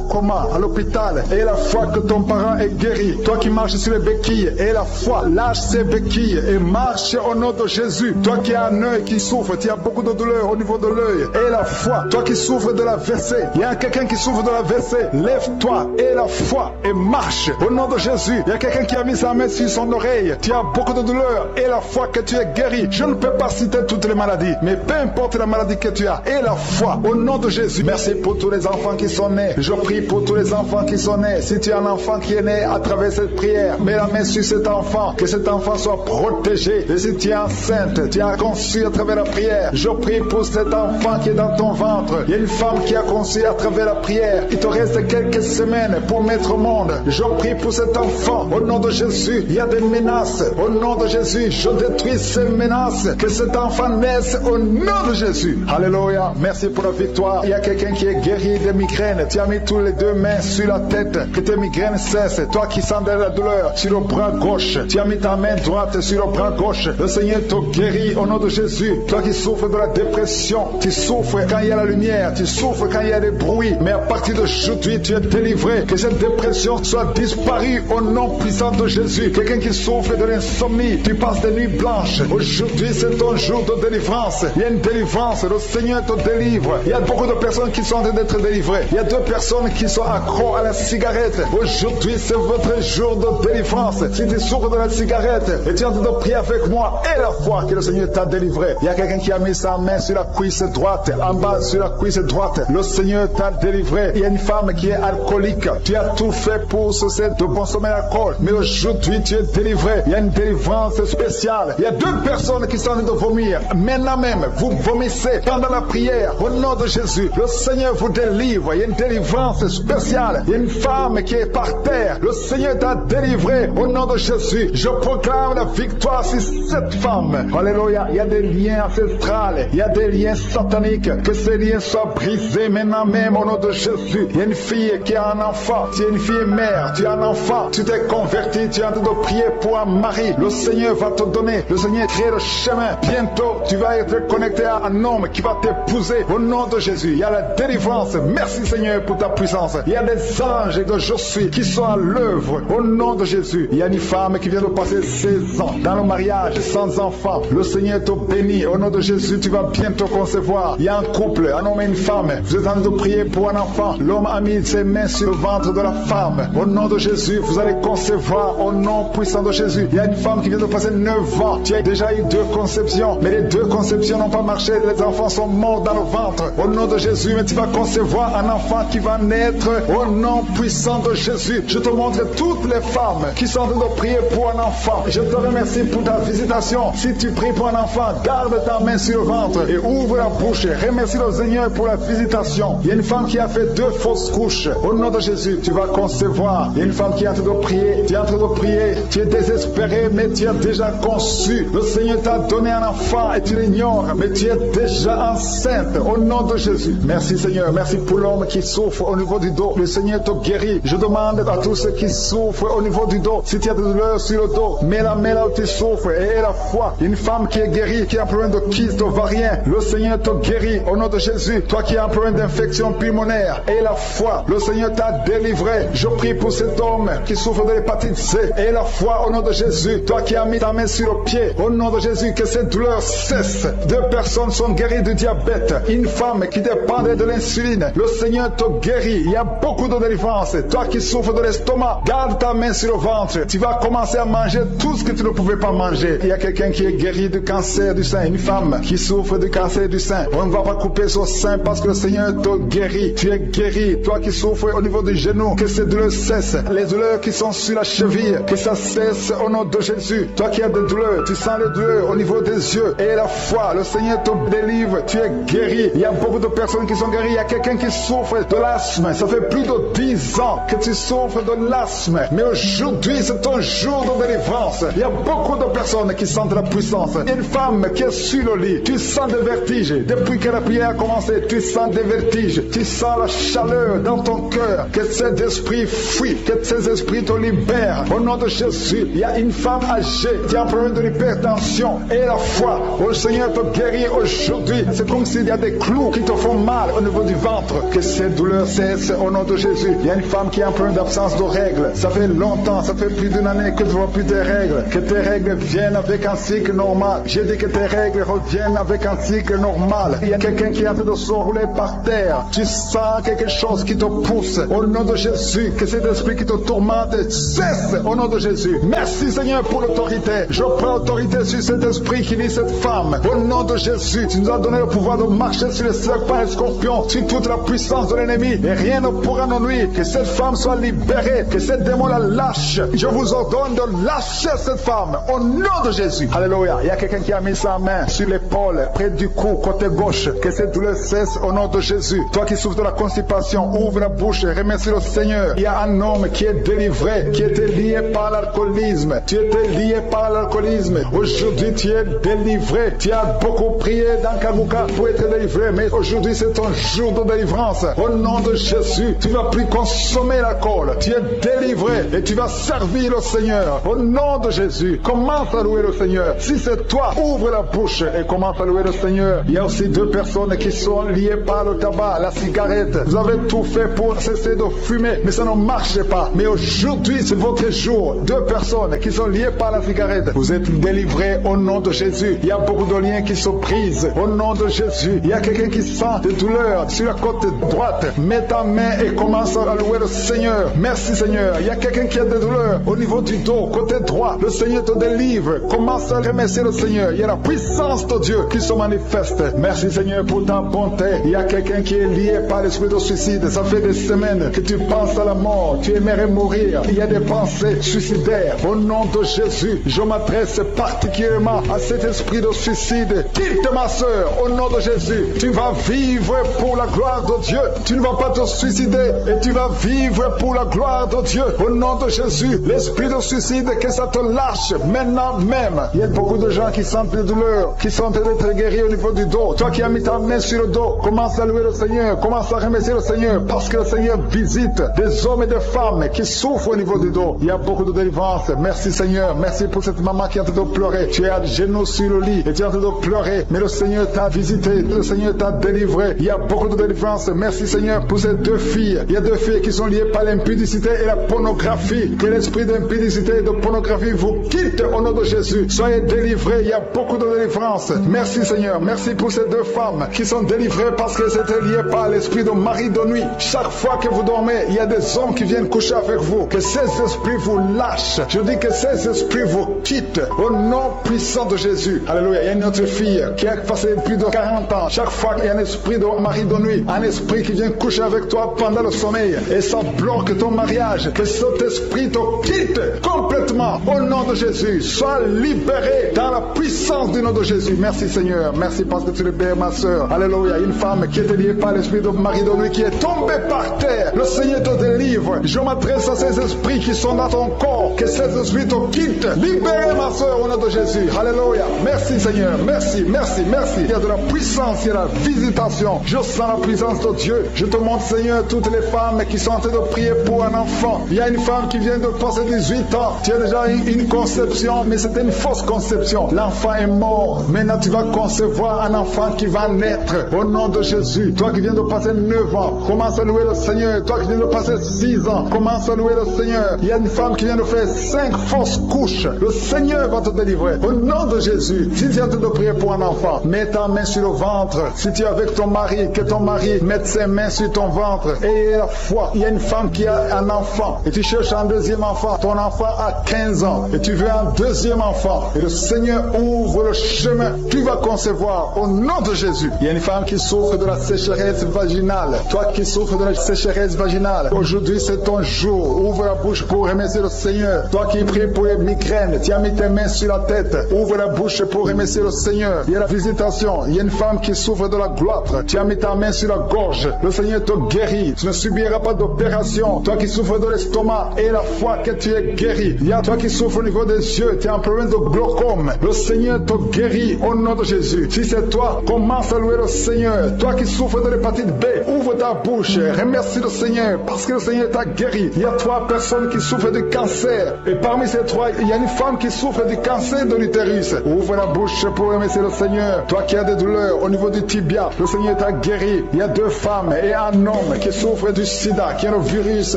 coma, à l'hôpital. Et la foi que ton parent est guéri. Toi qui marches sur les béquilles, béquilles et la foi. Lâche ces béquilles et marche au nom de Jésus. Toi qui as un œil qui souffre, tu as beaucoup de douleur au niveau de l'œil. Et la foi. Toi qui souffres de la WC, il y a quelqu'un qui souffre de la WC. Lève-toi et la foi et marche au nom de Jésus. Il y a quelqu'un qui a mis sa main sur son oreille. Tu as beaucoup de douleur et la foi que tu es guéri. Je ne peux pas citer toutes les maladies, mais peu importe la maladie que tu as et la foi au nom de Jésus. Merci pour tous les enfants qui sont nés. Je prie pour tous les enfants qui sont nés. Si tu as un enfant qui est né à travers cette prière, mets la main sur cet enfant, que cet enfant soit protégé. Et si tu es enceinte, tu as conçu à travers la prière, je prie pour cet enfant qui est dans ton ventre. Il y a une femme qui a conçu à travers la prière. Il te reste quelques semaines pour mettre au monde. Je prie pour cet enfant au nom de Jésus. Il y a des menaces au nom de Jésus. Je détruis ces menaces. Que cet enfant naisse au nom de Jésus. Alléluia. Merci pour la victoire. Il y a quelqu'un qui est guéri de migraines. Tu as mis tous les deux mains sur la tête. Que tes migraines cessent. Toi qui sens de la douleur sur le bras gauche, tu as mis ta main droite sur le bras gauche. Le Seigneur te guérit au nom de Jésus. Toi qui souffres de la dépression, tu souffres quand il y a la lumière, tu souffres quand il y a des bruits, mais à partir d'aujourd'hui, tu es délivré. Que cette dépression soit disparue au nom puissant de Jésus. Quelqu'un qui souffre de l'insomnie, tu passes des nuits blanches. Aujourd'hui, c'est ton jour de délivrance. Il y a une délivrance, le Seigneur te délivre. Il y a beaucoup de personnes qui sont en train d'être délivrées. Il y a 2 personnes qui sont accros à la cigarette. Aujourd'hui, c'est votre jour de délivrance. Si tu souffres de la cigarette et tu es en train de prier avec moi et la foi que le Seigneur t'a délivré. Il y a quelqu'un qui a mis sa main sur la cuisse droite, en bas sur la cuisse droite. Le Seigneur t'a délivré. Il y a une femme qui est alcoolique. Tu as tout fait pour cesser de consommer l'alcool. Mais aujourd'hui, tu es délivré. Il y a une délivrance spéciale. Il y a 2 personnes qui sont en train de vomir. Maintenant même, vous vomissez pendant la prière. Au nom de Jésus, le Seigneur vous délivre. Il y a une délivrance spéciale. Il y a une femme qui est par terre. Le Seigneur t'a délivré. Au nom de Jésus, je proclame la victoire sur cette femme. Alléluia. Il y a des liens ancestrales. Il y a des liens sataniques. Que ces liens soient brisés maintenant même au nom de Jésus. Il y a une fille qui a un enfant. Tu es une fille mère. Tu as un enfant. Tu t'es converti. Tu es en train de prier pour un mari. Le Seigneur va te donner. Le Seigneur crée le chemin. Bientôt, tu vas être connecté à un homme qui va t'épouser au nom de Jésus. Il y a la délivrance. Merci Seigneur pour ta puissance. Il y a des anges de je suis qui sont à l'œuvre au nom de Jésus. Il y a une femme qui vient de passer 16 ans dans le mariage sans enfant. Le Seigneur te bénit. Au nom de Jésus, tu vas bientôt concevoir. Il y a un couple, un homme et une femme. Vous êtes en train de prier pour un enfant. L'homme a mis ses mains sur le ventre de la femme. Au nom de Jésus, vous allez concevoir au nom puissant de Jésus. Il y a une femme qui vient de passer 9 ans. Tu as déjà eu 2 conceptions, mais les 2 conceptions n'ont pas marché. Les enfants sont morts dans le ventre. Au nom de Jésus, mais tu vas concevoir un enfant qui va naître au nom puissant de Jésus. Je te montre toutes les femmes qui sont en train de prier pour un enfant. Je te remercie pour ta visitation. Si tu pries pour un enfant, garde ta main sur le ventre et ouvre la bouche. Remercie le Seigneur pour la visitation. Il y a une femme qui a fait 2 fausses couches. Au nom de Jésus, tu vas concevoir. Il y a une femme qui est en train de prier. Tu es en train de prier. Tu es désespéré, mais tu as déjà conçu. Le Seigneur t'a donné un enfant et tu l'ignores, mais tu es déjà enceinte. Au nom de Jésus. Merci Seigneur. Merci pour l'homme qui souffre au niveau du dos. Le Seigneur te guérit. Je demande à tous ceux qui souffrent au niveau du dos, si tu as des douleurs sur le dos, mets la main là où tu souffres et la foi. Une femme qui est guérie, qui a un problème de kyste ovarien, le Seigneur te guérit au nom de Jésus. Toi qui as un problème d'infection pulmonaire et la foi, le Seigneur t'a délivré. Je prie pour cet homme qui souffre de l'hépatite C et la foi au nom de Jésus. Toi qui as mis ta main sur le pied, au nom de Jésus, que cette douleur cesse. 2 personnes sont guéries du diabète. Une femme qui dépendait de l'insuline, le Seigneur te guérit. Il y a beaucoup de délivrance. Toi qui souffres de l'estomac, garde ta main sur le ventre. Tu vas commencer à manger tout ce que tu ne pouvais pas manger. Il y a quelqu'un qui est guéri du cancer du sein. Une femme qui souffre du cancer du sein. On ne va pas couper son sein parce que le Seigneur te guérit. Tu es guéri. Toi qui souffres au niveau du genou, que ces douleurs cessent. Les douleurs qui sont sur la cheville, que ça cesse au nom de Jésus. Toi qui as des douleurs, tu sens les douleurs au niveau des yeux. Et la foi, le Seigneur te délivre. Tu es guéri. Il y a beaucoup de personnes qui sont guéries. Il y a quelqu'un qui souffre de l'asthme. Ça fait plus de 10 ans que tu souffres de l'asthme. Mais aujourd'hui, c'est ton jour de délivrance. Il y a beaucoup de personnes qui sentent la puissance. Une femme qui est sur le lit, tu sens des vertiges. Depuis que la prière a commencé, tu sens des vertiges. Tu sens la chaleur dans ton cœur. Que ces esprits fuient. Que ces esprits te libèrent. Au nom de Jésus, il y a une femme âgée qui a un problème de l'hypertension. Et la foi, le Seigneur te guérit aujourd'hui. C'est comme s'il y a des clous qui te font mal au niveau du ventre. Que ces douleurs cessent au nom de Jésus. Il y a une femme qui a un problème d'absence de règles. Ça fait longtemps, ça fait plus d'une année que tu ne vois plus tes règles, que tes règles viennent avec un cycle normal. J'ai dit que tes règles reviennent avec un cycle normal. Il y a quelqu'un qui est en train de se rouler par terre. Tu sens quelque chose qui te pousse. Au nom de Jésus, que cet esprit qui te tourmente cesse au nom de Jésus. Merci Seigneur pour l'autorité. Je prends autorité sur cet esprit qui lie cette femme. Au nom de Jésus, tu nous as donné le pouvoir de marcher sur les serpents et les scorpions, sur toute la puissance de l'ennemi. Et rien ne pourra nous nuire. Que cette femme soit libérée, que cette démon la lâche. Je vous ordonne de lâcher cette femme au nom de Jésus. Alléluia. Il y a quelqu'un qui a mis sa main sur l'épaule, près du cou, côté gauche. Que cette douleur cesse au nom de Jésus. Toi qui souffres de la constipation, ouvre la bouche et remercie le Seigneur. Il y a un homme qui est délivré, qui était lié par l'alcoolisme. Tu étais lié par l'alcoolisme. Aujourd'hui, tu es délivré. Tu as beaucoup prié dans Kanguka pour être délivré, mais aujourd'hui, c'est ton jour de délivrance. Au nom de Jésus, tu ne vas plus consommer l'alcool. Tu es délivré et tu vas servir le Seigneur. Au nom de Jésus, commence à louer le Seigneur. Si c'est toi, ouvre la bouche et commence à louer le Seigneur. Il y a aussi deux personnes qui sont liées par le tabac, la cigarette. Vous avez tout fait pour cesser de fumer, mais ça ne marche pas. Mais aujourd'hui, c'est votre jour. Deux personnes qui sont liées par la cigarette. Vous êtes délivrés au nom de Jésus. Il y a beaucoup de liens qui se brisent au nom de Jésus. Il y a quelqu'un qui sent des douleurs sur la côte droite. Mets ta main et commence à louer le Seigneur. Merci Seigneur. Il y a quelqu'un qui a des douleurs au niveau du dos, côté droit. Le Seigneur te délivre. Commence à remercier le Seigneur. Il y a la puissance de Dieu qui se manifeste. Merci Seigneur pour ta bonté. Il y a quelqu'un qui est lié par l'esprit de suicide. Ça fait des semaines que tu penses à la mort. Tu aimerais mourir. Il y a des pensées suicidaires. Au nom de Jésus, je m'adresse particulièrement à cet esprit de suicide. Quitte ma soeur, au nom de Jésus. Tu vas vivre pour la gloire de Dieu. Tu ne vas pas te suicider et tu vas vivre pour la gloire de Dieu. Au nom de Jésus, l'esprit de suicide, que ça te lâche maintenant même. Il y a beaucoup de gens qui sentent des douleurs, qui sont en train d'être guéris au niveau du dos. Toi qui as mis ta main sur le dos, commence à louer le Seigneur, commence à remercier le Seigneur, parce que le Seigneur visite des hommes et des femmes qui souffrent au niveau du dos. Il y a beaucoup de délivrance. Merci Seigneur, merci pour cette maman qui est en train de pleurer. Tu es à genoux sur le lit et tu es en train de pleurer, mais le Seigneur t'a visité, le Seigneur t'a délivré. Il y a beaucoup de délivrance. Merci Seigneur pour ces deux filles. Il y a deux filles qui sont liées par l'impudicité et la pornographie. Que l'esprit d'impudicité et de pornographie vous quitte au nom de Jésus. Soyez délivrés. Il y a beaucoup de délivrance. Merci Seigneur. Merci pour ces deux femmes qui sont délivrées parce qu'elles étaient liées par l'esprit de mari de nuit. Chaque fois que vous dormez, il y a des hommes qui viennent coucher avec vous. Que ces esprits vous lâchent. Je dis que ces esprits vous quittent au nom puissant de Jésus. Alléluia. Il y a une autre fille qui a passé plus de 40 ans. Chaque fois qu'il y a un esprit de mari de nuit, un esprit qui vient coucher avec toi pendant le sommeil et ça bloque ton mariage, que cet esprit te quitte complètement au nom de Jésus. Sois libéré dans la puissance du nom de Jésus. Merci Seigneur. Merci parce que tu libères ma soeur. Alléluia. Une femme qui était liée par l'esprit de mari de nuit qui est tombée par terre. Le Seigneur te délivre. Je m'adresse à ces esprits qui sont dans ton corps. Que ces esprits te quittent. Libérez ma soeur au nom de Jésus. Alléluia. Merci Seigneur. Merci, merci, merci. Il y a de la puissance, il y a la visitation. Je sens la puissance de Dieu. Je te montre Seigneur toutes les femmes qui sont en train de prier pour un enfant. Il y a une femme qui vient de passer 18 ans. Tu as déjà une conception, mais c'était une fausse conception. L'enfant est mort. Maintenant tu vas concevoir un enfant qui va naître au nom de Jésus. Toi qui viens de passer 9 ans, commence à louer le Seigneur. Toi qui viens de passer 6 ans, commence à louer le Seigneur. Il y a une femme qui vient de faire 5 fausses couches. Le Seigneur va te délivrer au nom de Jésus. Si tu es en train de prier pour un enfant, mets ta main sur le ventre. Si tu es avec ton mari, que ton mari mette ses mains sur ton ventre et la foi. Il y a une femme qui a un enfant et tu cherches un deuxième enfant. Ton enfant a 15 ans et tu veux un deuxième enfant. Et le Seigneur ouvre le chemin. Tu vas concevoir au nom de Jésus. Il y a une femme qui souffre de la sécheresse vaginale. Toi qui souffres de la sécheresse vaginale, aujourd'hui c'est ton jour. Ouvre la bouche pour remercier le Seigneur. Toi qui pries pour les migraines, tu as mis tes mains sur la tête. Ouvre la bouche pour remercier le Seigneur. Il y a la visitation. Il y a une femme qui souffre de la gloire. Tu as mis ta main sur la gorge. Le Seigneur te guérit. Tu ne subiras pas d'opération. Toi qui souffres de l'estomac et la foi que tu es guéri. Il y a toi qui souffres au niveau des yeux. Tu as un problème de glaucome. Le Seigneur te guérit au nom de Jésus. Si c'est toi, commence à louer le Seigneur. Toi qui souffres de l'hépatite B, ouvre ta bouche. Remercie le Seigneur parce que le Seigneur t'a guéri. Il y a 3 personnes qui souffrent de cancer. Et parmi ces 3, il y a une femme qui souffre du cancer de l'utérus. Ouvre la bouche pour remercier le Seigneur. Toi qui as des douleurs au niveau du tibia, le Seigneur t'a guéri. Il y a 2 femmes et un homme qui souffrent du sida, qui a le virus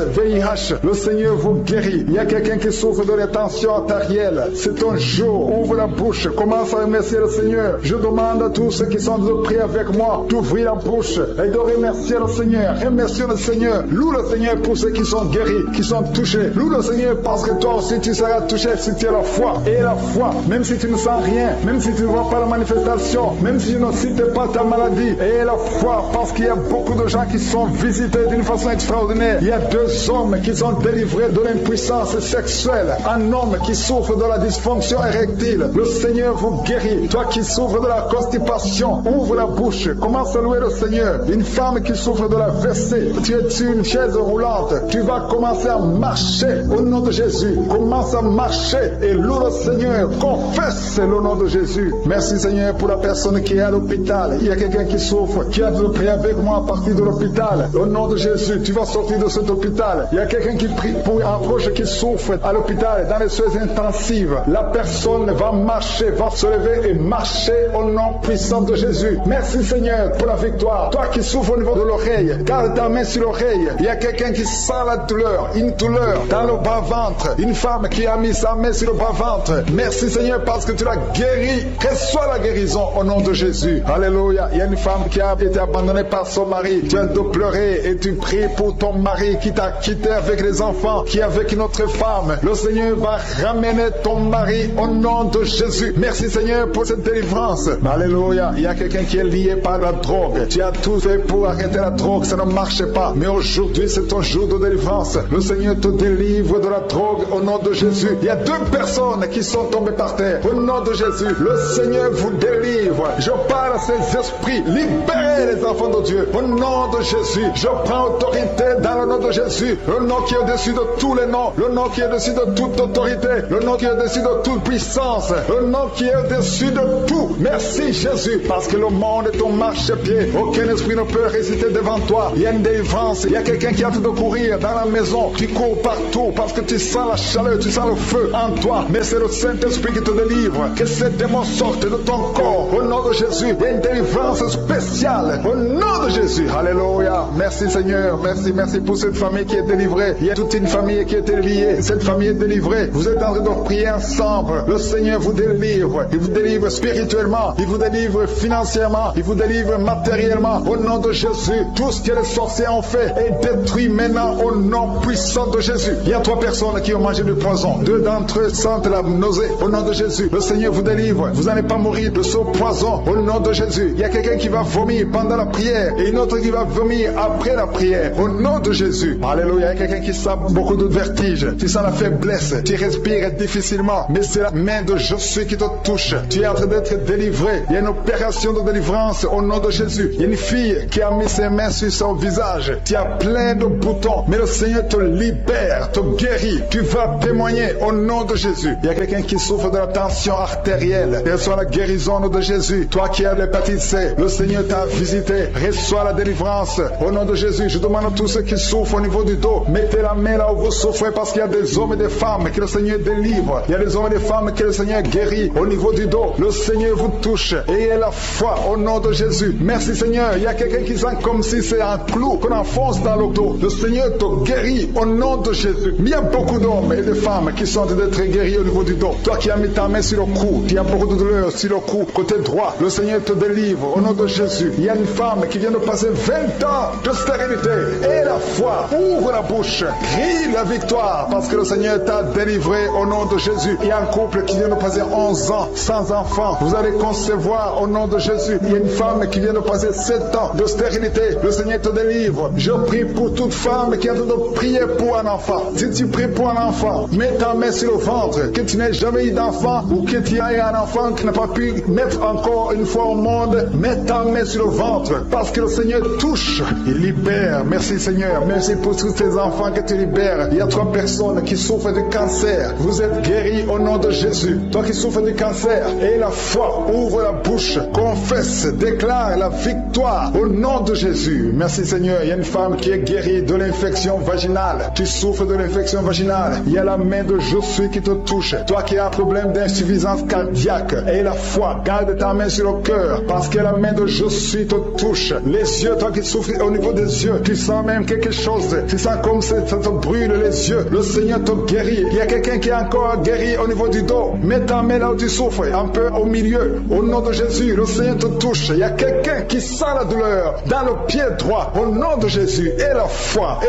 VIH. Le Seigneur vous guérit. Il Il y a quelqu'un qui souffre de rétention artérielle. C'est ton jour. Ouvre la bouche. Commence à remercier le Seigneur. Je demande à tous ceux qui sont de prier avec moi d'ouvrir la bouche et de remercier le Seigneur. Remercie le Seigneur. Loue le Seigneur pour ceux qui sont guéris, qui sont touchés. Loue le Seigneur parce que toi aussi tu seras touché si tu as la foi. Et la foi, même si tu ne sens rien, même si tu ne vois pas la manifestation, même si tu ne cites pas ta maladie. Et la foi, parce qu'il y a beaucoup de gens qui sont visités d'une façon extraordinaire. Il y a 2 hommes qui sont délivrés de l'impuissance sexuelle. Un homme qui souffre de la dysfonction érectile. Le Seigneur vous guérit. Toi qui souffres de la constipation, ouvre la bouche. Commence à louer le Seigneur. Une femme qui souffre de la WC, tu es sur une chaise roulante. Tu vas commencer à marcher au nom de Jésus. Commence à marcher et loue le Seigneur. Confesse le nom de Jésus. Merci Seigneur pour la personne qui est à l'hôpital. Il y a quelqu'un qui souffre, qui a de prier avec moi à partir de l'hôpital. Au nom de Jésus, tu vas sortir de cet hôpital. Il y a quelqu'un qui prie pour un proche qui souffre à l'hôpital, dans les soins intensives. La personne va marcher, va se lever et marcher au nom puissant de Jésus. Merci Seigneur pour la victoire. Toi qui souffres au niveau de l'oreille, garde ta main sur l'oreille. Il y a quelqu'un qui sent la douleur, une douleur dans le bas-ventre. Une femme qui a mis sa main sur le bas-ventre. Merci Seigneur parce que tu l'as guéri. Reçois la guérison au nom de Jésus. Alléluia. Il y a une femme qui a été abandonnée par son mari. Tu as de pleurer et tu pries pour ton mari qui t'a quitté avec les enfants, qui est avec une autre femme. Le Seigneur va ramener ton mari au nom de Jésus. Merci Seigneur pour cette délivrance. Alléluia. Il y a quelqu'un qui est lié par la drogue. Tu as tout fait pour arrêter la drogue, ça ne marche pas. Mais aujourd'hui, c'est ton jour de délivrance. Le Seigneur te délivre de la drogue au nom de Jésus. Il y a 2 personnes qui sont tombées par terre. Au nom de Jésus, le Seigneur vous délivre. Je parle à ces esprits. Libérez les enfants de Dieu. Au nom de Jésus, je prends autorité dans le nom de Jésus. Le nom qui est au-dessus de tous les noms. Le nom qui est au-dessus de toute autorité. Le nom qui est au-dessus de toute puissance. Le nom qui est au-dessus de tout. Merci Jésus, parce que le monde est ton marchepied. Aucun esprit ne peut résister devant toi. Il y a une délivrance. Il y a quelqu'un qui a hâte de courir dans la maison. Tu cours partout parce que tu sens la chaleur, tu sens le feu en toi. Mais c'est le Saint-Esprit qui te délivre. Que ces démons sortent de ton corps. Au nom de Jésus, il y a une délivrance spéciale. Au nom de Jésus. Alléluia. Merci Seigneur. Merci pour cette famille qui est délivrée. Il y a toute une famille qui est liée. Cette famille est délivrée. Vous êtes en train de prier ensemble. Le Seigneur vous délivre. Il vous délivre spirituellement. Il vous délivre financièrement. Il vous délivre matériellement. Au nom de Jésus. Tout ce que les sorciers ont fait est détruit maintenant au nom puissant de Jésus. Il y a 3 personnes qui ont mangé du poison. 2 d'entre eux sentent la nausée. Au nom de Jésus. Le Seigneur vous délivre. Vous n'allez pas mourir de ce poison. Au nom de Jésus. Il y a quelqu'un qui va vomir pendant la prière et une autre qui va vomir après la prière. Au nom de Jésus. Alléluia. Il y a quelqu'un qui sent beaucoup de vertige. Tu sens la faiblesse. Tu respires difficilement. Mais c'est la main de Jésus qui te touche. Tu es en train d'être délivré. Il y a une opération de délivrance au nom de Jésus. Il y a une fille qui a mis ses mains sur son visage. Tu as plein de boutons. Mais le Seigneur te libère, te guérit. Tu vas témoigner au nom de Jésus. Il y a quelqu'un qui souffre de la tension artérielle. Reçois la guérison au nom de Jésus. Toi qui as l'hépatite C, le Seigneur t'a visité. Reçois la délivrance au nom de Jésus. Je demande à tous ceux qui souffrent au niveau du dos, mettez la main là où vous souffrez parce qu'il y a des hommes et des femmes que le Seigneur délivre. Il y a des hommes et des femmes que le Seigneur guérit au niveau du dos. Le Seigneur vous touche. Ayez la foi au nom de Jésus. Merci Seigneur. Il y a quelqu'un qui sent comme si c'est un clou qu'on enfonce dans le dos. Le Seigneur te guérit au nom de Jésus. Il y a beaucoup d'hommes et de femmes qui sont d'être guéris au niveau du dos. Toi qui as mis ta main sur le cou, tu as beaucoup de douleur sur le cou, côté droit. Le Seigneur te délivre au nom de Jésus. Il y a une femme qui vient de passer 20 ans de stérilité. Et la foi, ouvre la bouche, crie la victoire parce que le Seigneur t'a délivré au nom de Jésus. Il y a un couple qui vient de passer 11 ans sans enfant. Vous allez concevoir au nom de Jésus. Il y a une femme qui vient de passer 7 ans de stérilité. Le Seigneur te délivre. Je prie pour toute femme qui a de prier pour un enfant. Si tu pries pour un enfant, mets ta main sur le ventre. Que tu n'aies jamais eu d'enfant ou que tu aies un enfant qui n'a pas pu mettre encore une fois au monde, mets ta main sur le ventre parce que le Seigneur touche. Il libère. Merci Seigneur. Merci pour tous tes enfants que tu libères. Il y a 3 personnes qui souffrent de cancer. Vous êtes guéris au nom de Jésus. Toi qui souffres de cancer, et la foi, ouvre la bouche, confesse, déclare la victoire au nom de Jésus. Merci Seigneur. Il y a une femme qui est guérie de l'infection vaginale. Tu souffres de l'infection vaginale. Il y a la main de Jésus qui te touche. Toi qui as un problème d'insuffisance cardiaque, et la foi, garde ta main sur le cœur parce que la main de Jésus te touche. Les yeux, toi qui souffres au niveau des yeux, tu sens même quelque chose. Tu sens comme ça te brûle les yeux. Le Seigneur te guérit. Il y a quelqu'un qui est encore guéri au niveau du dos. Mets ta main là où tu souffres, un peu au milieu. Au nom de Jésus, le Seigneur te touche. Il y a quelqu'un qui sent la douleur dans le pied droit. Au nom de Jésus, et la foi,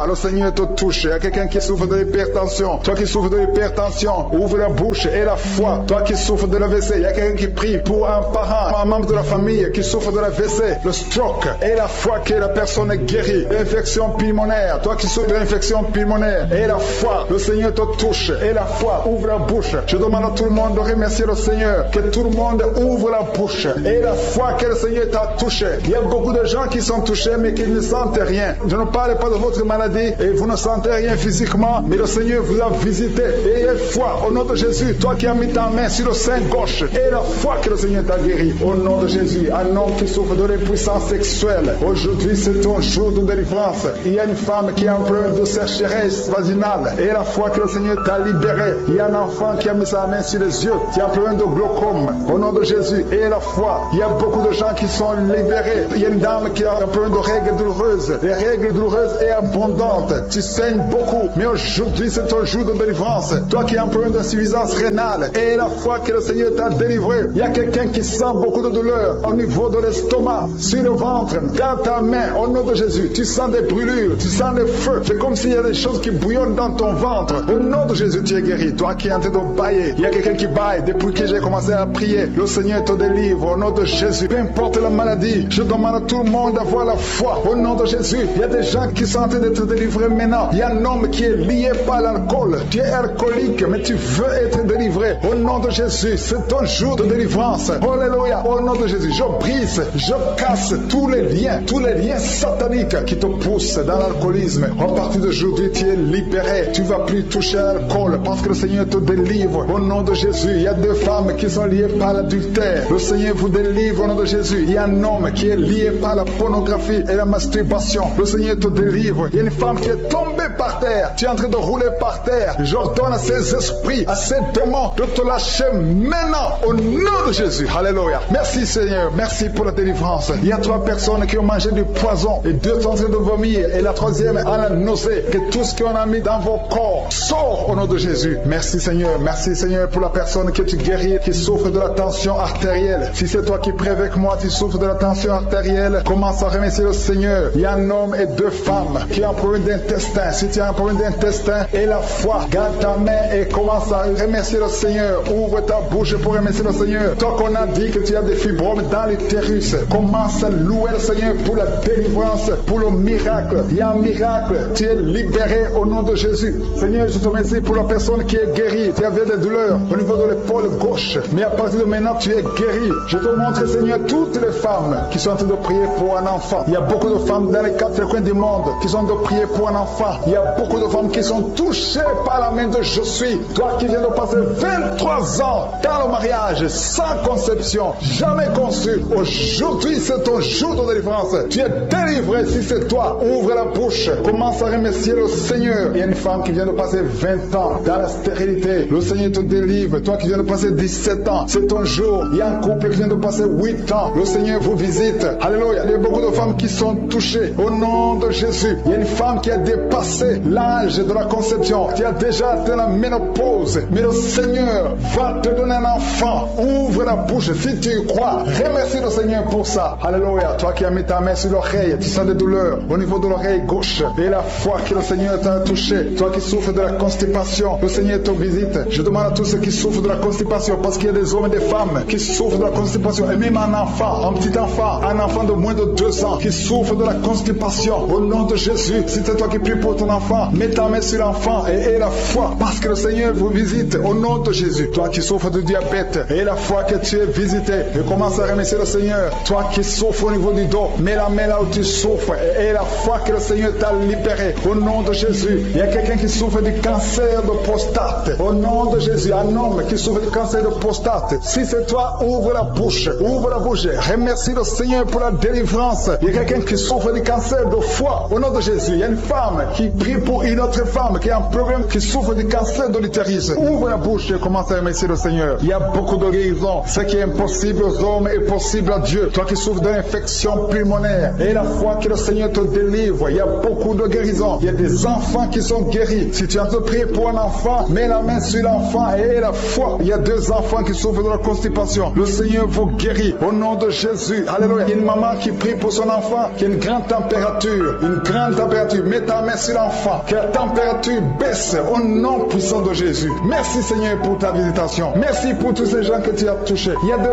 le Seigneur te touche. Il y a quelqu'un qui souffre de l'hypertension. Toi qui souffres de l'hypertension, ouvre la bouche et la foi. Toi qui souffres de l'AVC, il y a quelqu'un qui prie pour un parent, un membre de la famille qui souffre de l'AVC, le stroke, et la foi que la personne est guérie. L'infection pulmonaire, toi qui souffres de l'infection pulmonaire, et la foi, le Seigneur te touche, et la foi, ouvre la bouche. Je demande à tout le monde de remercier le Seigneur, que tout le monde ouvre la bouche, et la foi que le Seigneur t'a touché. Il y a beaucoup de gens qui sont touchés, mais qui ne sentent rien. Je ne parle pas de votre maladie, et vous ne sentez rien physiquement, mais le Seigneur vous a visité. Et ayez foi, au nom de Jésus, toi qui as mis ta main sur le sein gauche, et la foi que le Seigneur t'a guéri. Au nom de Jésus, un homme qui souffre de l'impuissance sexuelle, aujourd'hui c'est ton jour de délivrance. Il y a une femme qui a un problème de sécheresse vaginale, et la foi que le Seigneur t'a libéré. Il y a un enfant qui a mis sa main sur les yeux, qui a un problème de glaucome. Au nom de Jésus, et la foi, il y a beaucoup de gens qui sont libérés. Il y a une dame qui a un problème de règles douloureuses. Les règles douloureuses et abondantes. Tu saignes beaucoup, mais aujourd'hui c'est ton jour de délivrance. Toi qui as un problème d'insuffisance rénale, et la foi que le Seigneur t'a délivré. Il y a quelqu'un qui sent beaucoup de douleur au niveau de l'estomac, sur le ventre. Dans ta main, au nom de Jésus, tu sens des brûlures, tu sens des feux. C'est comme s'il y a des choses qui bouillonnent dans ton ventre. Au nom de Jésus, tu es guéri. Toi qui es en train de bailler, il y a quelqu'un qui baille. Depuis que j'ai commencé à prier, le Seigneur te délivre. Au nom de Jésus, peu importe la maladie, je demande à tout le monde d'avoir la foi. Au nom de Jésus, il y a des gens qui sont en train d'être délivrés maintenant. Il y a un homme qui est lié par l'alcool. Tu es alcoolique, mais tu veux être délivré. Au nom de Jésus, c'est ton jour de délivrance. Alléluia. Au nom de Jésus, je brise, je casse tous les liens sataniques qui te poussent dans l'alcoolisme. À partir d'aujourd'hui, tu es libéré. Tu ne vas plus toucher à l'alcool parce que le Seigneur te délivre. Au nom de Jésus, il y a deux femmes qui sont liées par l'adultère. Le Seigneur vous délivre au nom de Jésus. Il y a un homme qui est lié par la pornographie et la masturbation. Le Seigneur te délivre. Il y a une femme qui est tombée par terre. Tu es en train de rouler par terre. J'ordonne à ces esprits, à ces démons de te lâcher maintenant au nom de Jésus. Alléluia. Merci Seigneur. Merci pour la délivrance. Il y a 3 personnes qui ont mangé du poison et 2 sont en train de vomir et la 3e a la nausée. Que tout ce qu'on a mis dans vos corps sort au nom de Jésus. Merci Seigneur. Merci Seigneur pour la personne que tu guéris qui souffre de la tension artérielle. Si c'est toi qui pries avec moi, tu souffres de la tension artérielle, commence à remercier le Seigneur. Il y a un homme et 2 femmes qui ont un problème d'intestin. Si tu as un problème d'intestin et la foi, garde ta main et commence à remercier le Seigneur. Ouvre ta bouche pour remercier le Seigneur. Toi qu'on a dit que tu as des fibromes dans l'utérus, commence à louer le Seigneur pour la délivrance, pour le miracle. Il y a un miracle. Tu es libéré au nom de Jésus. Seigneur, je te remercie pour la personne qui est guérie. Tu avais des douleurs au niveau de l'épaule gauche, mais à partir de maintenant, tu es guéri. Je te montre, Seigneur, toutes les femmes qui sont en train de prier pour un enfant. Il y a beaucoup de femmes dans les 4 coins du monde qui sont en train de prier pour un enfant. Il y a beaucoup de femmes qui sont touchées par la main de Je suis. Toi qui viens de passer 23 ans dans le mariage, sans conception, jamais conçu. Aujourd'hui, c'est ton jour de délivrance. Tu es délivré si c'est toi. Ouvre la bouche. Commence à remercier le Seigneur. Il y a une femme qui vient de passer 20 ans dans la stérilité. Le Seigneur te délivre. Toi qui viens de passer 17 ans, c'est ton jour. Il y a un couple qui vient de passer 8 ans. Le Seigneur vous visite. Alléluia. Il y a beaucoup de femmes qui sont touchées. Au nom de Jésus. Il y a une femme qui a dépassé l'âge de la conception, qui a déjà atteint la ménopause. Mais le Seigneur va te donner un enfant. Ouvre la bouche si tu y crois. Remercie le Seigneur pour ça. Alléluia. Toi qui as mis ta main sur l'oreille, tu sens des douleurs au niveau de l'oreille gauche. Et la foi que le Seigneur t'a touché. Toi qui souffres de la constipation, le Seigneur te visite. Je demande à tous ceux qui souffrent de la constipation, parce qu'il y a des hommes et des femmes qui souffrent de la constipation. Et même un enfant, un petit enfant, un enfant de moins de 2 ans qui souffre de la constipation. Au nom de Jésus, si c'est toi qui pries pour ton enfant, mets ta main sur l'enfant et aie la foi, parce que le Seigneur vous visite. Au nom de Jésus. Toi qui souffres de diabète, aie la foi que tu es visité. Et commence à remercier le Seigneur. Toi qui souffres au niveau du dos, mets la main là où tu souffres et aie la foi que le Seigneur t'a libéré. Au nom de Jésus. Il y a quelqu'un qui souffre du cancer de prostate. Au nom de Jésus. Un homme qui souffre du cancer de prostate. Si c'est toi, ouvre la bouche. Ouvre la bouche. Remercie le Seigneur pour la délivrance. Il y a quelqu'un qui souffre du cancer de foie. Au nom de Jésus. Il y a une femme qui prie pour une autre femme qui a un problème, qui souffre du cancer de l'utérus. Ouvre la bouche et commence à remercier le Seigneur. Il y a beaucoup de guérisons. Ce qui est impossible aux hommes est possible à Dieu. Toi qui souffres d'une infection pulmonaire, et la foi que le Seigneur te délivre. Il y a beaucoup de guérisons. Il y a des enfants qui sont t'ont guéri. Si tu as prié pour un enfant, mets la main sur l'enfant et la foi. Il y a 2 enfants qui souffrent de la constipation. Le Seigneur vous guérit au nom de Jésus. Alléluia. Il y a une maman qui prie pour son enfant qui a une grande température. Une grande température. Mets ta main sur l'enfant. Que la température baisse au nom puissant de Jésus. Merci Seigneur pour ta visitation. Merci pour tous ces gens que tu as touchés. Il y a 2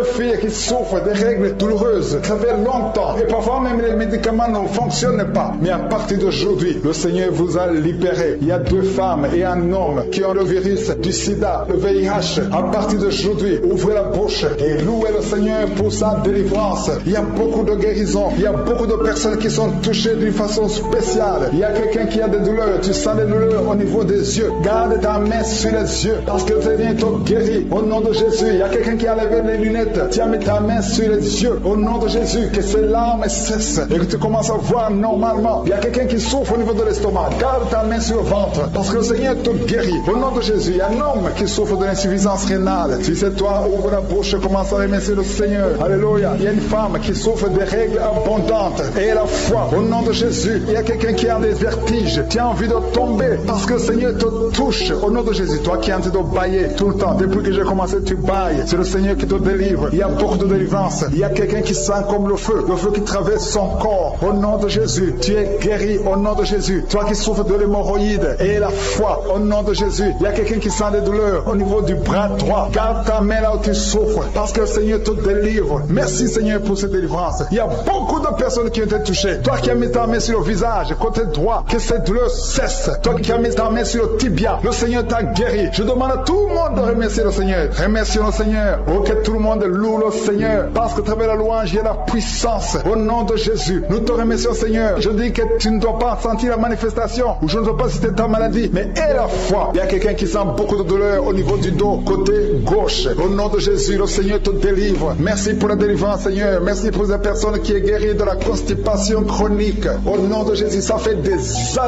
filles qui souffrent des règles douloureuses. Ça fait longtemps. Et parfois même les médicaments ne fonctionnent pas. Mais à partir d'aujourd'hui, le Seigneur vous a libéré. Il y a 2 femmes et un homme qui ont le virus du sida, le VIH. À partir d'aujourd'hui, ouvrez la bouche et louez le Seigneur pour sa délivrance. Il y a beaucoup de guérisons. Il y a beaucoup de personnes qui sont touchées d'une façon spéciale. Il y a quelqu'un qui a des douleurs. Tu sens des douleurs au niveau des yeux. Garde ta main sur les yeux parce que le Seigneur te guérit au nom de Jésus. Il y a quelqu'un qui a levé les lunettes. Tu as mis ta main sur les yeux au nom de Jésus. Que ces larmes cessent et que tu commences à voir normalement. Il y a quelqu'un qui souffre au niveau de l'estomac. Garde ta main sur le ventre parce que le Seigneur te guérit au nom de Jésus. Il y a un homme qui souffre de l'insuffisance rénale. Si c'est toi, ouvre la bouche, commence à remercier le Seigneur. Alléluia. Il y a une femme qui souffre des règles abondantes et la foi au nom de Jésus. Il y a quelqu'un qui a des vertiges. Tu as envie de tomber parce que le Seigneur te touche au nom de Jésus. Toi qui es en train de bailler tout le temps, depuis que j'ai commencé, tu bailles. C'est le Seigneur qui te délivre. Il y a beaucoup de délivrance. Il y a quelqu'un qui sent comme le feu qui traverse son corps au nom de Jésus. Tu es guéri au nom de Jésus. Toi qui souffres de l'hémorroïde et la foi au nom de Jésus. Il y a quelqu'un qui sent des douleurs au niveau du bras droit. Garde ta main là où tu souffres parce que le Seigneur te délivre. Merci Seigneur pour cette délivrance. Il y a beaucoup de personnes qui ont été touchées. Toi qui as mis ta main sur le visage, côté droit, que cette douleur cesse. Toi qui as mis ta main sur le tibia, le Seigneur t'a guéri. Je demande à tout le monde de remercier le Seigneur. Remercions le Seigneur. Oh, que tout le monde loue le Seigneur parce que à travers la louange, il y a la puissance au nom de Jésus. Nous te remercions Seigneur. Je dis que tu ne dois pas sentir la manifestation ou je ne dois pas citer ta maladie, mais aie la foi. Il y a quelqu'un qui sent beaucoup de douleur au niveau du dos, côté gauche. Au nom de Jésus, le Seigneur te délivre. Merci pour la délivrance Seigneur. Merci pour ces personnes qui est guérie de la constipation chronique. Au nom de Jésus, ça fait des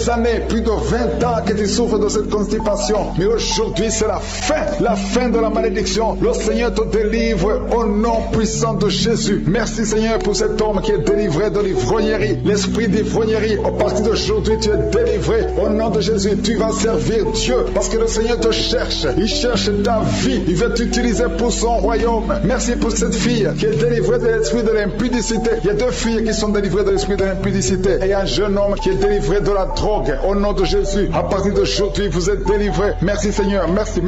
années, plus de 20 ans que tu souffres de cette constipation. Mais aujourd'hui, c'est la fin de la malédiction. Le Seigneur te délivre au nom puissant de Jésus. Merci Seigneur pour cet homme qui est délivré de l'ivrognerie. L'esprit d'ivrognerie, à partir d'aujourd'hui, tu es délivré. Au nom de Jésus, tu vas servir Dieu parce que le Seigneur te cherche. Il cherche ta vie. Il veut t'utiliser pour son royaume. Merci pour cette fille qui est délivrée de l'esprit de l'impudicité. Il y a 2 filles qui sont délivrées de l'esprit de l'impudicité et un jeune homme qui est délivré de la drogue. Au nom de Jésus, à partir d'aujourd'hui, vous êtes délivrés. Merci Seigneur. Merci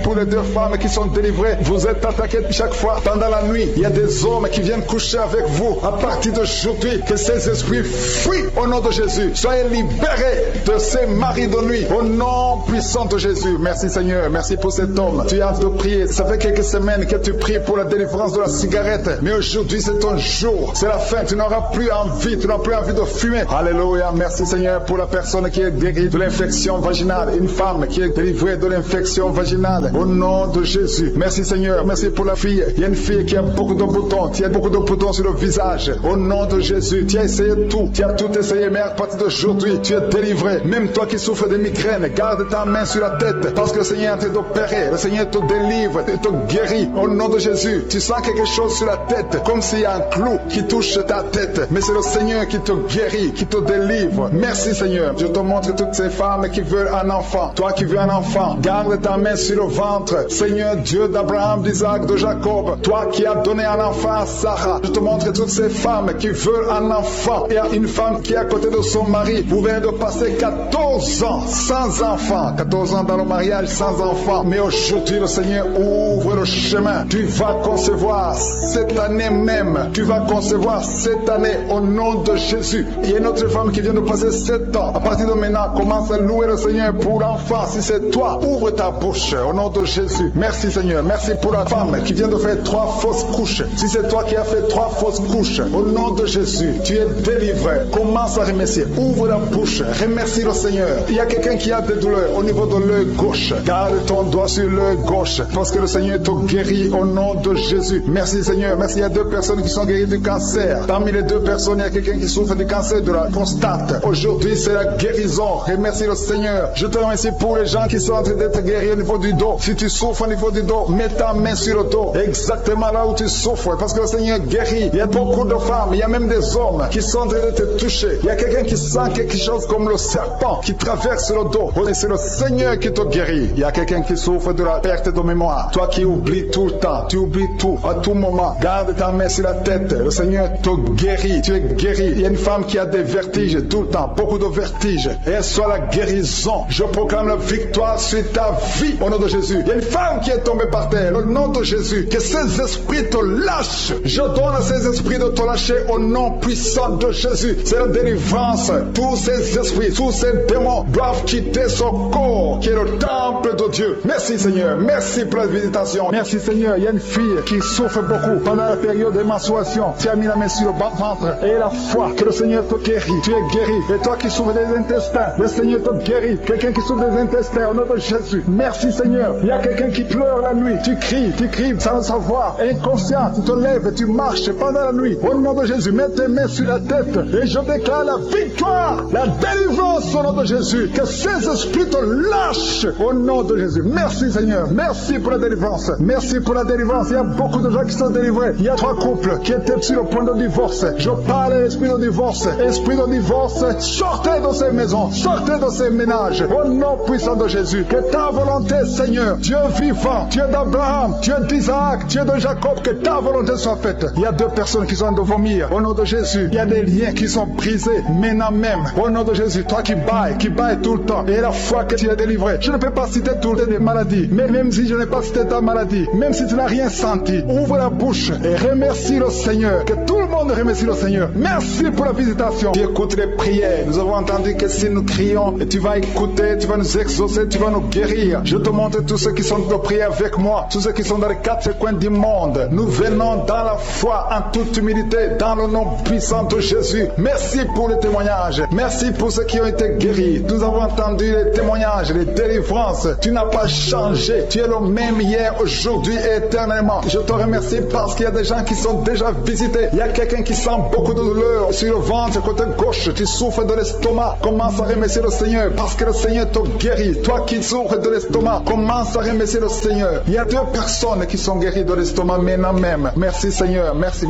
pour les 2 femmes qui sont délivrées. Vous êtes attaquées chaque fois pendant la nuit. Il y a des hommes qui viennent coucher avec vous. À partir d'aujourd'hui, que ces esprits fuient au nom de Jésus. Soyez libérés de ces maris de nuit au nom puissant de Jésus. Merci Seigneur. Merci pour cet homme. Tu as de prier. Ça fait quelques semaines que tu pries pour la délivrance de la cigarette. Mais aujourd'hui, c'est ton jour. C'est la fin. Tu n'auras plus envie. Tu n'auras plus envie de fumer. Alléluia. Merci Seigneur pour la personne qui est guérie de l'infection vaginale. Une femme qui est délivrée de l'infection vaginale. Au nom de Jésus. Merci Seigneur. Merci pour la fille. Il y a une fille qui a beaucoup de boutons. Tu as beaucoup de boutons sur le visage. Au nom de Jésus. Tu as essayé tout. Tu as tout essayé. Mais à partir d'aujourd'hui, tu es délivré. Même toi qui souffres de migraines, garde ta main sur la tête. Parce que le Seigneur est en train d'opérer. Le Seigneur te délivre. Il te guérit. Au nom de Jésus. Tu sens quelque chose sur la tête. Comme s'il y a un clou qui touche ta tête. Mais c'est le Seigneur qui te guérit, qui te délivre. Merci Seigneur. Je te montre toutes ces femmes qui veulent un enfant. Toi qui veux un enfant, garde ta main sur le ventre. Seigneur Dieu d'Abraham, d'Isaac, de Jacob. Toi qui as donné un enfant à Sarah. Je te montre toutes ces femmes qui veulent un enfant. Il y a une femme qui est à côté de son mari. Vous venez de passer 14 ans sans enfant. 14 ans dans le mariage sans enfant. Mais aujourd'hui le Seigneur ouvre le chemin. Tu vas concevoir cette année même. Tu vas concevoir cette année au nom de Jésus. Il y a une autre femme qui vient de passer 7 ans. À partir de maintenant, commence à louer le Seigneur pour l'enfant. Si c'est toi, ouvre ta bouche au nom de Jésus. Merci Seigneur. Merci pour la femme qui vient de faire 3 fausses couches. Si c'est toi qui as fait 3 fausses couches, au nom de Jésus, tu es délivré. Commence à remercier. Ouvre la bouche. Remercie le Seigneur. Il y a quelqu'un qui a des douleurs au niveau de l'œil gauche. Garde ton doigt sur l'œil gauche parce que le Seigneur te guérit au nom de Jésus. Merci Seigneur. Merci. Il y a 2 personnes qui sont guéries du cancer. Parmi les 2 personnes, il y a quelqu'un qui souffre du cancer de la prostate. Aujourd'hui, c'est la guérison. Remercie le Seigneur. Je te remercie pour les gens qui sont en train d'être guéris au niveau du dos. Si tu souffres au niveau du dos, mets ta main sur le dos. Exactement là où tu souffres. Parce que le Seigneur guérit. Il y a beaucoup de femmes, il y a même des hommes qui sont en train de te toucher. Il y a quelqu'un qui sent quelque chose dangereuse comme le serpent qui traverse le dos. Et c'est le Seigneur qui te guérit. Il y a quelqu'un qui souffre de la perte de mémoire. Toi qui oublies tout le temps, tu oublies tout, à tout moment. Garde ta main sur la tête. Le Seigneur te guérit. Tu es guéri. Il y a une femme qui a des vertiges tout le temps, beaucoup de vertiges. Et elle soit la guérison. Je proclame la victoire sur ta vie au nom de Jésus. Il y a une femme qui est tombée par terre au nom de Jésus. Que ces esprits te lâchent. Je donne à ces esprits de te lâcher au nom puissant de Jésus. C'est la délivrance. Tous ces esprits, tous ces démons doivent quitter son corps qui est le temple de Dieu. Merci Seigneur. Merci pour la visitation. Merci Seigneur. Il y a une fille qui souffre beaucoup pendant la période de menstruation. Tu as mis la main sur le ventre et la foi que le Seigneur te guérit. Tu es guéri. Et toi qui souffres des intestins, le Seigneur te guérit. Quelqu'un qui souffre des intestins au nom de Jésus. Merci Seigneur. Il y a quelqu'un qui pleure la nuit. Tu cries sans le savoir. Inconscient, tu te lèves et tu marches pendant la nuit. Au nom de Jésus, mets tes mains sur la tête et je déclare la victoire, la délivrance au nom de Jésus. Que ces esprits te lâchent au nom de Jésus. Merci Seigneur. Merci pour la délivrance. Merci pour la délivrance. Il y a beaucoup de gens qui sont délivrés. Il y a 3 couples qui étaient sur le point de divorce. Je parle à l'esprit de divorce. Esprit de divorce, sortez de ces maisons, sortez de ces ménages. Au nom puissant de Jésus. Que ta volonté, Seigneur, Dieu vivant, Dieu d'Abraham, Dieu d'Isaac, Dieu de Jacob, que ta volonté soit faite. Il y a 2 personnes qui sont de vomir. Au nom de Jésus, il y a des liens qui sont brisés maintenant même. Au nom de Jésus, toi qui bailles tout le temps. Et la foi que tu es délivré. Je ne peux pas citer toutes les maladies. Mais même si je n'ai pas cité ta maladie, même si tu n'as rien senti, ouvre la bouche et remercie le Seigneur. Que tout le monde remercie le Seigneur. Merci pour la visitation. Tu écoutes les prières. Nous avons entendu que si nous crions, et tu vas écouter, tu vas nous exaucer, tu vas nous guérir. Je te montre tous ceux qui sont de prier avec moi, tous ceux qui sont dans les 4 coins du monde. Nous venons dans la foi, en toute humilité, dans le nom puissant de Jésus. Merci pour les témoignages. Merci pour ceux qui ont été guéris. Nous avons entendu les témoignages, les délivrances. Tu n'as pas changé. Tu es le même hier, aujourd'hui et éternellement. Je te remercie parce qu'il y a des gens qui sont déjà visités. Il y a quelqu'un qui sent beaucoup de douleur sur le ventre, côté gauche. Tu souffres de l'estomac. Commence à remercier le Seigneur parce que le Seigneur te guérit. Toi qui souffres de l'estomac, commence à remercier le Seigneur. Il y a 2 personnes qui sont guéries de l'estomac maintenant même. Merci Seigneur. Merci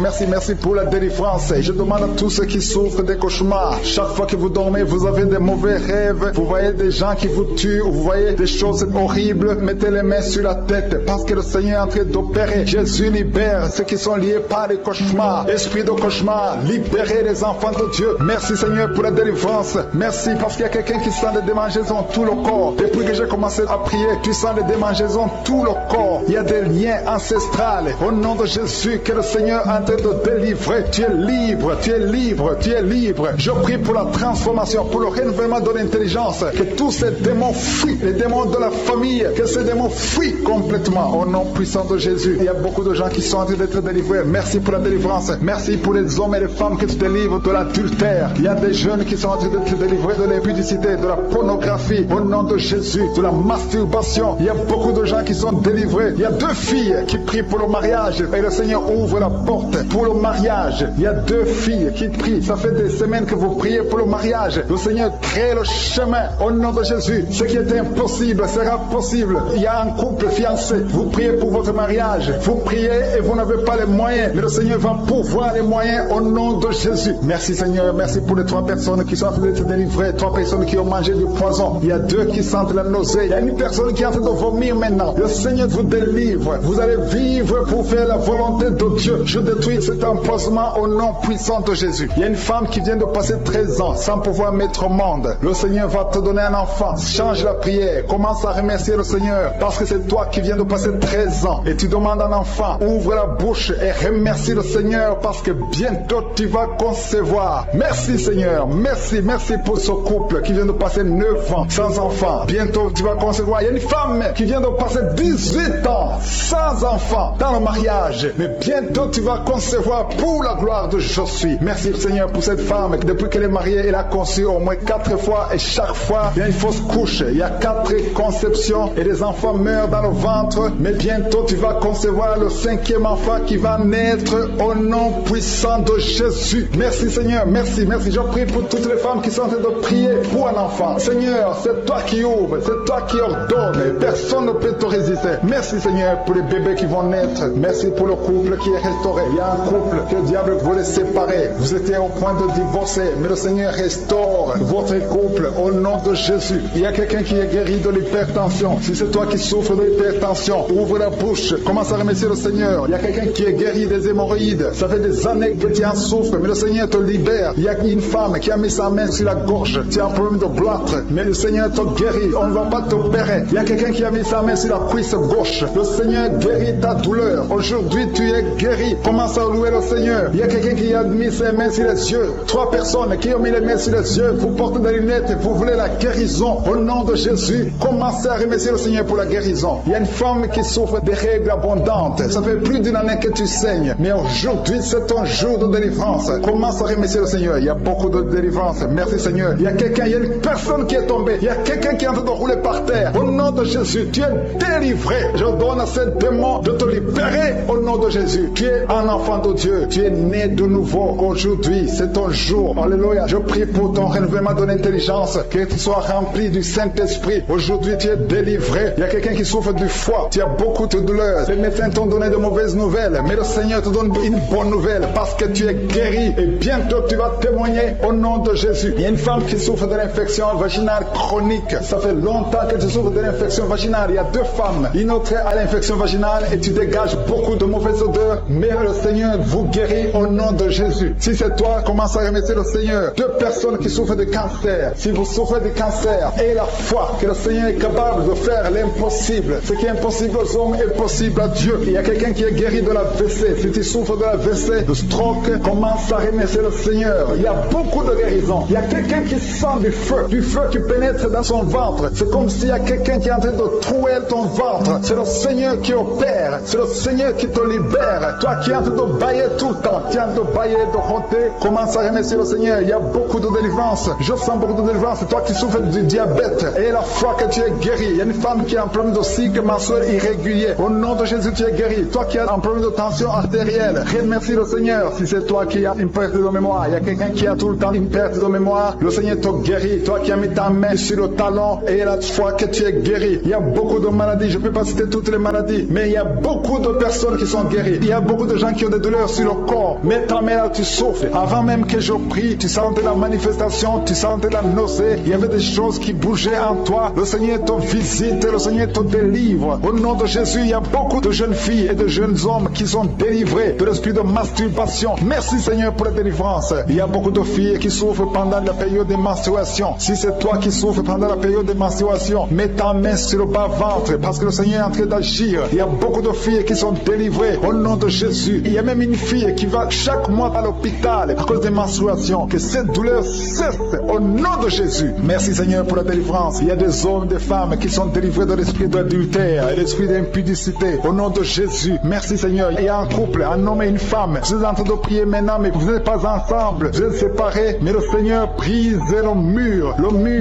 pour la délivrance. Et je demande à tous ceux qui souffrent des cauchemars. Chaque fois que vous dormez, vous avez des mauvais rêves. Vous voyez des gens qui vous tuent. Vous voyez des choses horribles. Mettez les mains sur la tête parce que le Seigneur est en train d'opérer. Jésus libère ceux qui sont liés par les cauchemars. Esprit de cauchemar, libérez les enfants de Dieu. Merci Seigneur pour la délivrance. Merci parce qu'il y a quelqu'un qui sent des démangeaisons tout le corps. Depuis que j'ai commencé à prier, tu sens des démangeaisons tout le corps. Il y a des liens ancestrales. Au nom de Jésus, que le Seigneur est en train de délivrer. Tu es libre, tu es libre, tu es libre. Je prie pour la transformation, pour le renouvellement de l'intelligence. Que tous ces démons fuient, les démons de la famille, que ces démons fuient complètement. Au nom puissant de Jésus. Il y a beaucoup de gens qui sont en train d'être délivrés. Merci pour la délivrance. Merci pour les hommes et les femmes que tu délivres de l'adultère. Il y a des jeunes qui sont en train d'être délivrés de l'impudicité, de la pornographie. Au nom de Jésus, de la masturbation. Il y a beaucoup de gens qui sont délivrés. Il y a 2 filles qui prient pour le mariage. Et le Seigneur ouvre la porte pour le mariage. Il y a 2 filles qui prient. Ça fait des semaines que vous priez pour le mariage. Le Seigneur crée le chemin. Au nom de Jésus, ce qui est impossible sera possible. Il y a un couple fiancé. Vous priez pour votre mariage. Vous priez et vous n'avez pas les moyens. Mais le Seigneur va pourvoir les moyens au nom de Jésus. Merci Seigneur. Merci pour les 3 personnes qui sont en train d'être délivrées. 3 personnes qui ont mangé du poison. Il y a 2 qui sentent la nausée. Il y a une personne qui est en train de vomir maintenant. Le Seigneur vous délivre. Vous allez vivre pour faire la volonté de Dieu. Je détruis cet empoisonnement au nom puissant de Jésus. Il y a une femme qui vient de passer 13 ans sans pouvoir mettre au monde. Le Seigneur va te donner un enfant. Change la prière. Commence à remercier le Seigneur parce que c'est toi qui viens de passer 13 ans et tu demandes un enfant. Ouvre la bouche et remercie le Seigneur parce que bientôt tu vas concevoir. Merci Seigneur. Merci pour ce couple qui vient de passer 9 ans sans enfant. Bientôt tu vas concevoir. Il y a une femme qui vient de passer 18 ans sans enfant dans le mariage. Mais bientôt tu vas concevoir pour la gloire de Je suis. Merci Seigneur pour cette femme. Depuis qu'elle est mariée, elle a conçu au moins 4 fois et chaque fois il y a une fausse couche. Il y a 4 conceptions et les enfants meurent dans le ventre. Mais bientôt tu vas concevoir le 5e enfant qui va naître au nom puissant de Jésus. Merci Seigneur. Merci. Je prie pour toutes les femmes qui sont en train de prier pour un enfant. Seigneur, c'est toi qui ouvres, c'est toi qui ordonnes. Personne ne peut te résister. Merci Seigneur pour les bébés qui vont naître. Merci pour le couple qui est restauré. Il y a un couple que le diable voulait séparer. Vous étiez au point de divorcer, mais le Seigneur restaure restaure votre couple au nom de Jésus. Il y a quelqu'un qui est guéri de l'hypertension. Si c'est toi qui souffres de l'hypertension, ouvre la bouche, commence à remercier le Seigneur. Il y a quelqu'un qui est guéri des hémorroïdes. Ça fait des années que tu en souffres, mais le Seigneur te libère. Il y a une femme qui a mis sa main sur la gorge. Tu as un problème de blâtre, mais le Seigneur te guérit. On ne va pas t'opérer. Il y a quelqu'un qui a mis sa main sur la cuisse gauche. Le Seigneur guérit ta douleur. Aujourd'hui, tu es guéri. Commence à louer le Seigneur. Il y a quelqu'un qui a mis ses mains sur les yeux. 3 personnes qui ont mis les mains sur les yeux. Vous portez des lunettes et vous voulez la guérison. Au nom de Jésus, commencez à remercier le Seigneur pour la guérison. Il y a une femme qui souffre des règles abondantes. Ça fait plus d'une année que tu saignes. Mais aujourd'hui, c'est ton jour de délivrance. Commence à remercier le Seigneur. Il y a beaucoup de délivrance. Merci Seigneur. Il y a quelqu'un, il y a une personne qui est tombée. Il y a quelqu'un qui est en train de rouler par terre. Au nom de Jésus, tu es délivré. Je donne à ces démons de te libérer au nom de Jésus. Tu es un enfant de Dieu. Tu es né de nouveau. Aujourd'hui, c'est ton jour. Alléluia. Je prie pour ton renouvellement de l'intelligence. Que tu sois rempli du Saint-Esprit. Aujourd'hui, tu es délivré. Il y a quelqu'un qui souffre du foie. Tu as beaucoup de douleurs. Les médecins t'ont donné de mauvaises nouvelles. Mais le Seigneur te donne une bonne nouvelle parce que tu es guéri. Et bientôt, tu vas témoigner au nom de Jésus. Il y a une femme qui souffre de l'infection vaginale chronique. Ça fait longtemps que tu souffres de l'infection vaginale. Il y a 2 femmes. Une autre a l'infection vaginale et tu dégages beaucoup de mauvaises odeurs. Mais le Seigneur vous guérit au nom de Jésus. Si c'est toi, commence à remercier le Seigneur. 2 personnes qui souffrent de cancer. Si vous souffrez de cancer, ayez la foi que le Seigneur est capable de faire l'impossible. Ce qui est impossible aux hommes est possible à Dieu. Il y a quelqu'un qui est guéri de la WC. Si tu souffres de la WC, de stroke, commence à remercier le Seigneur. Il y a beaucoup de guérisons. Il y a quelqu'un qui sent du feu qui pénètre dans son ventre. C'est comme s'il y a quelqu'un qui est en train de trouer ton ventre. C'est le Seigneur qui opère. C'est le Seigneur qui te libère. Toi qui es en train de bailler tout le temps, tu es en train de bailler, de roter, commence à remercier le Seigneur. Il y a beaucoup de délivrance. Je sens beaucoup de délivrance. Toi qui souffres du diabète, et la foi que tu es guéri. Il y a une femme qui a un problème de cycle mensuel irrégulier. Au nom de Jésus, tu es guéri. Toi qui as un problème de tension artérielle, remercie le Seigneur. Si c'est toi qui as une perte de mémoire, il y a quelqu'un qui a tout le temps une perte de mémoire, le Seigneur te guérit. Toi qui as mis ta main sur le talon, et la foi que tu es guéri. Il y a beaucoup de maladies. Je ne peux pas citer toutes les maladies, mais il y a beaucoup de personnes qui sont guéries. Il y a beaucoup de gens qui ont des douleurs sur le corps. Mets ta main là, tu souffres. Avant même que je prie, tu sentais la manifestation, tu sentais la nausée. Il y avait des choses qui bougeaient en toi. Le Seigneur te visite, le Seigneur te délivre. Au nom de Jésus, il y a beaucoup de jeunes filles et de jeunes hommes qui sont délivrés de l'esprit de masturbation. Merci Seigneur pour la délivrance. Il y a beaucoup de filles qui souffrent pendant la période de menstruation. Si c'est toi qui souffres pendant la période de menstruation, mets ta main sur le bas-ventre parce que le Seigneur est en train d'agir. Il y a beaucoup de filles qui sont délivrées au nom de Jésus. Il y a même une fille qui va chaque mois à l'hôpital à cause des menstruations. Que cette douleur cesse au nom de Jésus. Merci Seigneur pour la délivrance. Il y a des hommes, des femmes qui sont délivrés de l'esprit d'adultère et l'esprit d'impudicité. Au nom de Jésus. Merci Seigneur. Il y a un couple, un homme et une femme. Vous êtes en train de prier maintenant, mais vous n'êtes pas ensemble. Vous êtes séparés, mais le Seigneur brise le mur